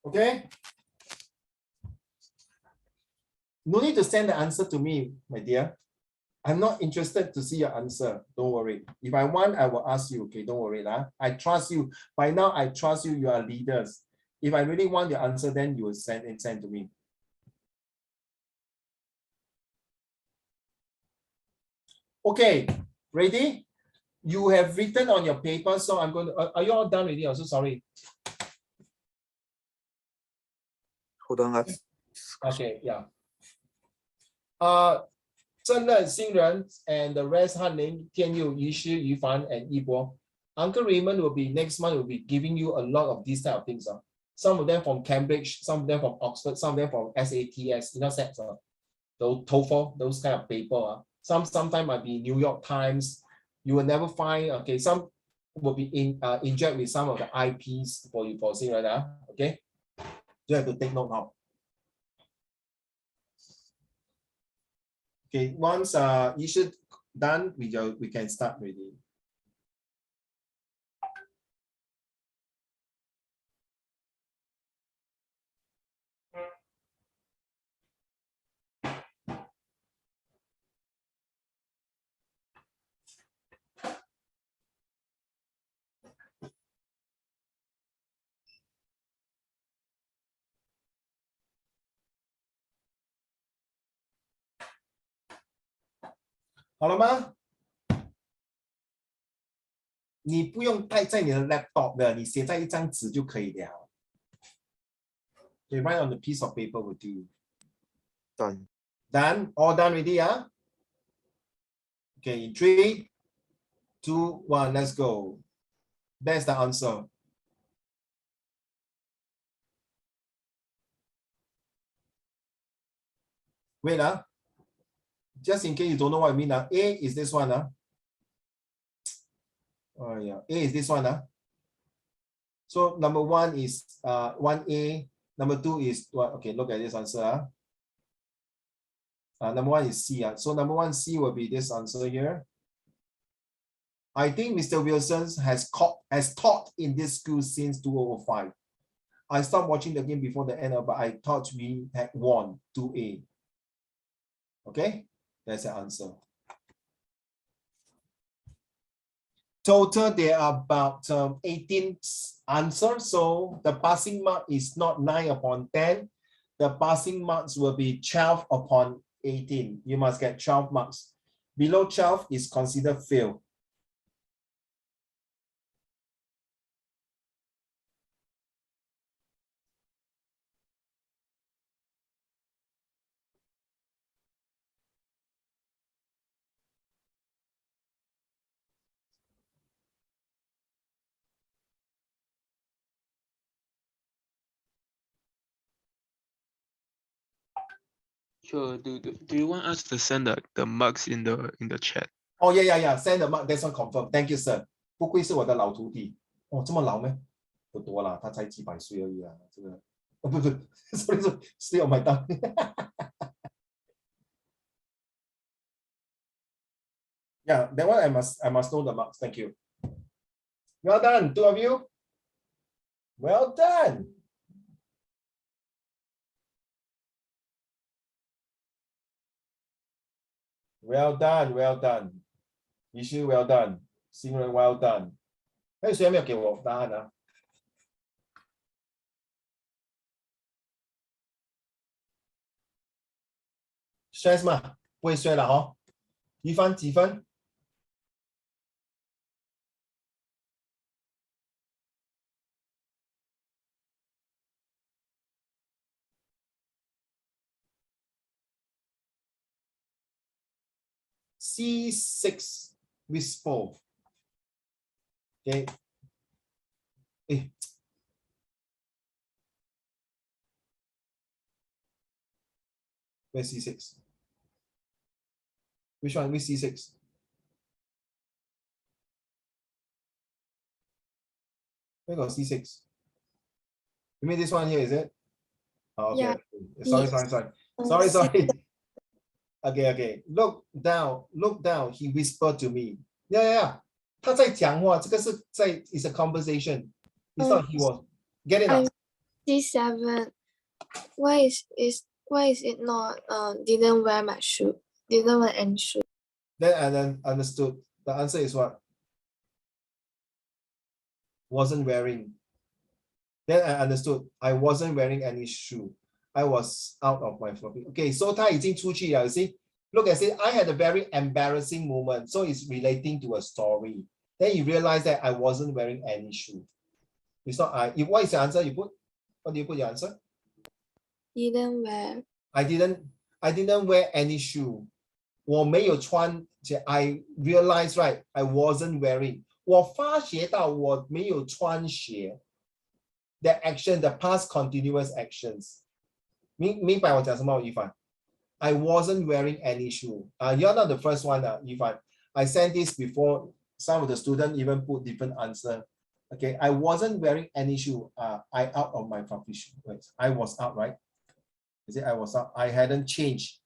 Okay? No need to send the answer to me, my dear. I'm not interested to see your answer. Don't worry. If I want, I will ask you. Okay, don't worry. Lah. I trust you. By now, I trust you. You are leaders. If I really want your answer, then you will send to me. Okay, ready? You have written on your paper, so I'm going to. Are you all done already? I'm so sorry. Hold on, let's. Okay, yeah. 郑任、新人 and the rest 翰林、天佑、于诗、于凡 and 一波. Uncle Raymond will be next month will be giving you a lot of these type of things. Some of them from Cambridge, some of them from Oxford, some of them from SATS, sets. Those TOEFL, those kind of paper. Sometimes might be New York Times. You will never find. Okay, some will be inject with some of the IPs for you for seeing right. Okay, you have to take note now. Okay, once you should done, we can start ready. 好了吗？你不用带在你的 laptop 的，你写在一张纸就可以了。Okay, write on the piece of paper will do. Done. Done? All done already, huh? Okay, 3, 2, 1, let's go. That's the answer. Wait, just in case you don't know what I mean, A is this one. Oh yeah, A is this one. So number 1 is 1A, number 2 is what? Okay, look at this answer. Number 1 is C. So number 1 C will be this answer here. I think Mr. Wilson has taught in this school since 2005. I stopped watching the game before the end, but I thought we had won 2A. Okay, that's the answer. Total, there are about 18 answers. So the passing mark is not 9 upon 10. The passing marks will be 12 upon 18. You must get 12 marks. Below 12 is considered fail. Sure. Do you want us to send the marks in the chat? Oh yeah. Send the mark. That's one confirm. Thank you, sir. 不愧是我的老徒弟。哦，这么老咩？不多啦，他才几百岁而已啊。这个，哦不，sorry, stay on my tongue. Yeah, that one I must know the marks. Thank you. Well done, 2 of you. Well done. Well done. Yishu, well done. Simran, well done. 还有谁还没有给我答案啊？stress 嘛，不会 stress 了哈。一帆几分？C6 with 4. Okay. Where's C6? Which one? Which C6? Where got C6? You mean this one here, is it? Oh, okay. Yeah. Sorry. Okay. Look down. He whispered to me. Yeah. 他在讲话，这个是在 is a conversation. It's not he was. Get it up. C7. Why is it not didn't wear my shoe? Didn't wear any shoe. Then I then understood. The answer is what? Wasn't wearing. Then I understood. I wasn't wearing any shoe. I was out of my floppy. Okay, so 他已经出去了. You see? Look at it. I had a very embarrassing moment. So it's relating to a story. Then you realize that I wasn't wearing any shoe. It's not I. What is the answer you put? What do you put your answer? Didn't wear. I didn't wear any shoe. 我没有穿. I realized, right? I wasn't wearing. 我发觉到我没有穿鞋. The action, the past continuous actions. 明白我讲什么，一凡? I wasn't wearing any shoe. You're not the first one, Ifan. I sent this before. Some of the students even put different answer. Okay, I wasn't wearing any shoe. I out of my fluffy shoe. I was out, right? Is it I was out? I hadn't changed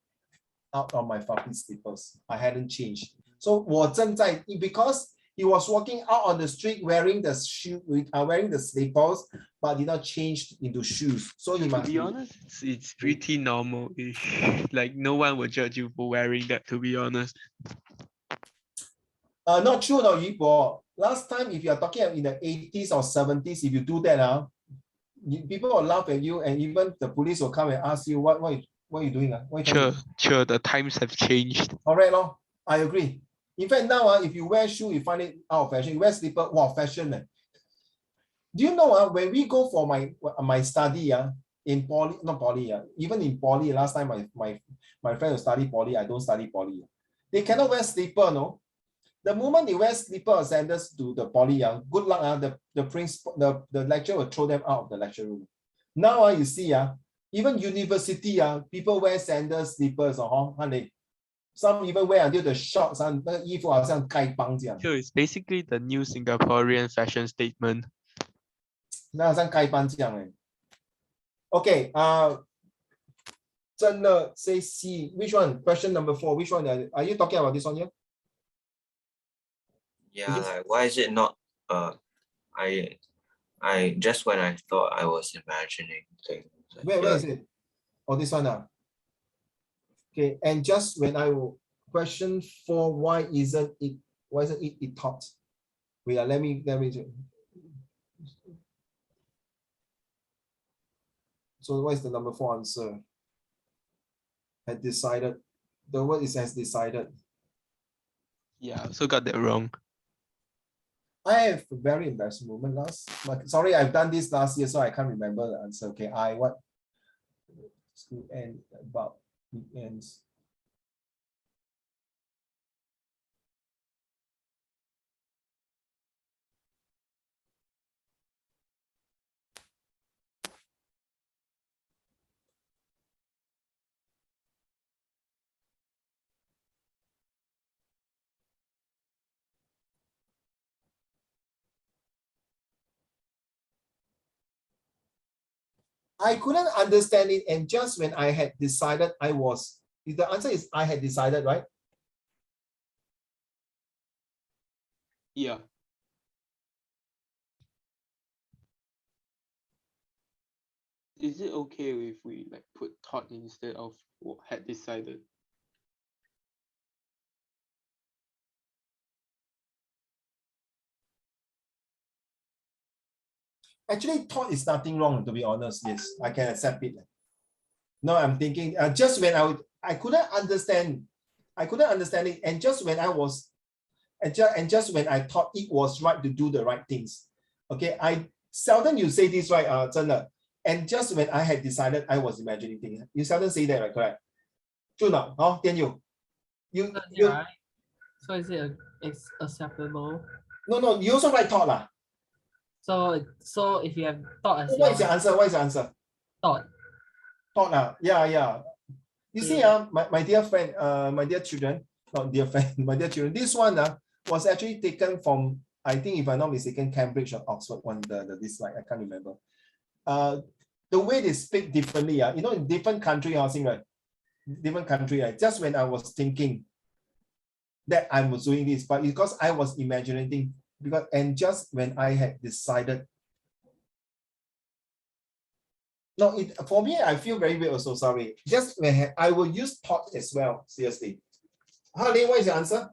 out of my fluffy slippers. I hadn't changed. So 我正在 because he was walking out on the street wearing the shoe, wearing the slippers, but did not change into shoes. So he must be honest, it's pretty normal-ish. Like no one will judge you for wearing that, to be honest. Not true, no, Yibo. Last time, if you are talking in the 80s or 70s, if you do that, people will laugh at you, and even the police will come and ask you, what are you doing? Sure, the times have changed. Correct, no? I agree. In fact, now if you wear shoe, you find it out of fashion. You wear slipper, wow, fashion. Do you know when we go for my study in poly, not poly, even in poly, last time my friend who study poly, I don't study poly. They cannot wear slipper, no? The moment they wear slipper or sandals to the poly, good luck, the principal, the lecturer will throw them out of the lecture room. Now you see, even university, people wear sandals, slippers, honey. Some even wear until the shorts, 那个衣服好像丐帮这样。 So it's basically the new Singaporean fashion statement. 那好像丐帮这样哎。Okay, 真的 say C. Which one? Question number 4. Which one are you talking about? This one here? Yeah, like why is it not I just when I thought I was imagining things. Where is it? Oh, this one. Okay, and just when I will question 4, why isn't it taught? Wait, let me so what is the number 4 answer? Had decided. The word is has decided. Yeah, so got that wrong. I have a very embarrassing moment sorry, I've done this last year, so I can't remember the answer. Okay, school end about weekends. I couldn't understand it, and just when I had decided the answer is I had decided, right? Yeah. Is it okay if we like put thought instead of what had decided? Actually, thought is nothing wrong, to be honest. Yes, I can accept it. No, I'm thinking just when I couldn't understand it, and just when I was, and just when I thought it was right to do the right things. Okay, I seldom you say this, right? 真的. And just when I had decided, I was imagining things. You seldom say that, right? Correct? 就呢，好，点you. You right? So is it's acceptable? No, you also write thought lah. So if you have thought as What is your answer? What is your answer? Thought. Thought yeah. You see, my dear friend, my dear children, not dear friend, my dear children, this one was actually taken from, I think if I'm not mistaken, Cambridge or Oxford one, this slide, I can't remember. The way they speak differently, in different country, right? Different country, right? Just when I was thinking that I was doing this, but because I was imagining, and just when I had decided. No, for me, I feel very weird also, sorry. Just when I will use thought as well, seriously. Harley, what is your answer?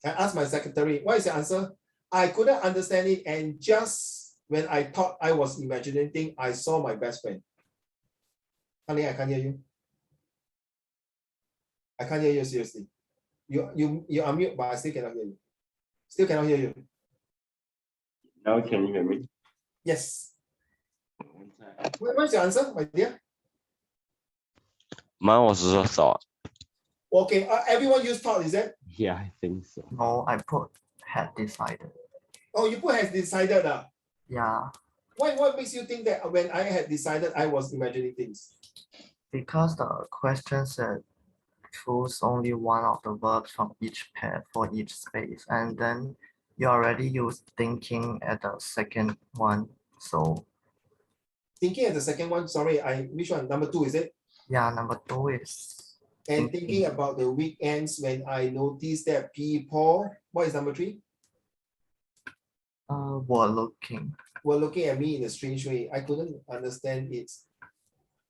I asked my secretary, what is your answer? I couldn't understand it, and just when I thought I was imagining things, I saw my best friend. Harley, I can't hear you. I can't hear you, seriously. You are mute, but I still cannot hear you. Still cannot hear you. Now can you hear me? Yes. What's your answer, my dear? Mine was also thought. Okay, everyone use thought, is it? Yeah, I think so. No, I put had decided. Oh, you put has decided. Yeah, What makes you think that when I had decided, I was imagining things? because the question said choose only one of the verbs from each pair for each space, and then you already used thinking at the second one. So Thinking at the second one, sorry, which one? Number 2, is it? yeah, number 2 is And thinking about the weekends when I noticed that people, what is number 3? were looking. Were looking at me in a strange way. I couldn't understand it.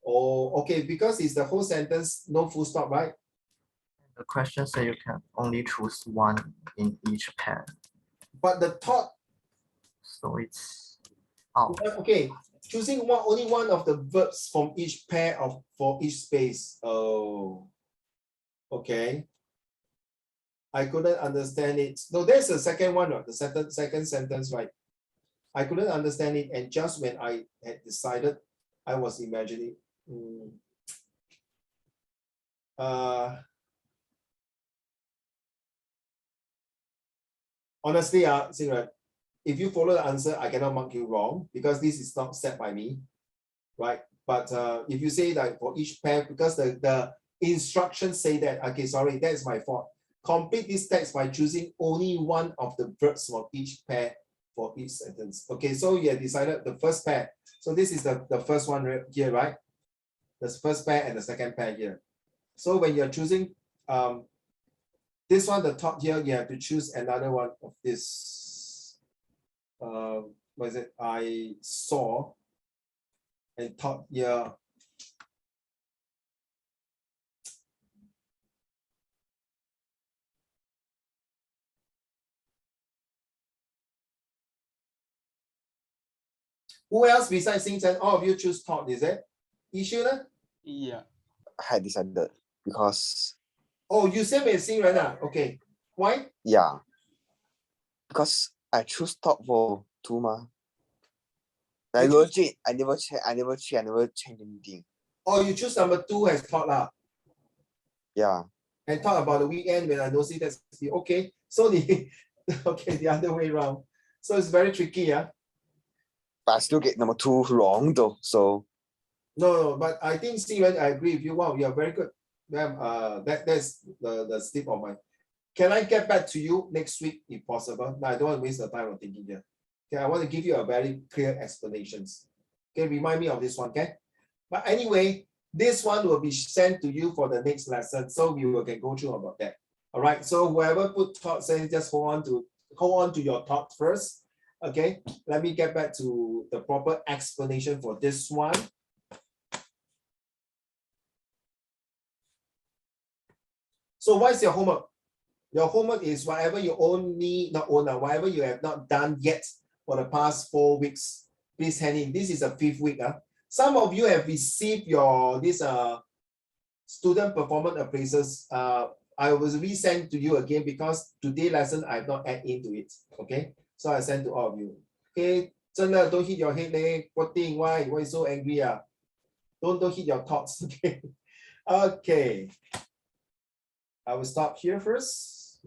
Oh, okay, because it's the whole sentence, no full stop, right? The question said you can only choose one in each pair. But the thought, So it's out. okay, choosing only one of the verbs from each pair for each space. Oh, Okay. I couldn't understand it. No, there's the second one, right? The second sentence, right? I couldn't understand it, and just when I had decided, I was imagining. Honestly, Singrat, if you follow the answer, I cannot mark you wrong because this is not set by me, right? But if you say that for each pair, because the instructions say that, okay, sorry, that's my fault. Complete this text by choosing only one of the verbs for each pair for each sentence. Okay, so you have decided the first pair. So this is the first one right here, right? The first pair and the second pair here. So when you're choosing this one, the top here, you have to choose another one of this. What is it? I saw and top here. Who else besides Sing Chen? All of you choose top, is it? Issue? Yeah. I had decided because Oh, you said with Sing Ren, okay. Why? yeah, because I choose top for two ma. I You choose- legit, I never change anything. Oh, you choose number 2 as top lah. Yeah, And talk about the weekend when I don't see that's okay. So the okay, the other way around. So it's very tricky, yeah. but I still get number 2 wrong though. So No, but I think Steven, I agree with you. Wow, you're very good. That's the slip of mine. Can I get back to you next week if possible? No, I don't want to waste the time of thinking here. Okay, I want to give you a very clear explanations. Okay, remind me of this one, okay? But anyway, this one will be sent to you for the next lesson, so we can go through about that. All right. So whoever put thoughts in, just hold on to your thoughts first. Okay. Let me get back to the proper explanation for this one. So what's your homework? Your homework is whatever you whatever you have not done yet for the past 4 weeks, please hand in. This is the 5th week. Some of you have received your student performance appraisals. I will resend to you again because today lesson I have not add into it. Okay, so I send to all of you. Okay, don't hit your head, Poor thing, why you so angry? Don't hit your thoughts. Okay. Okay. I will stop here first.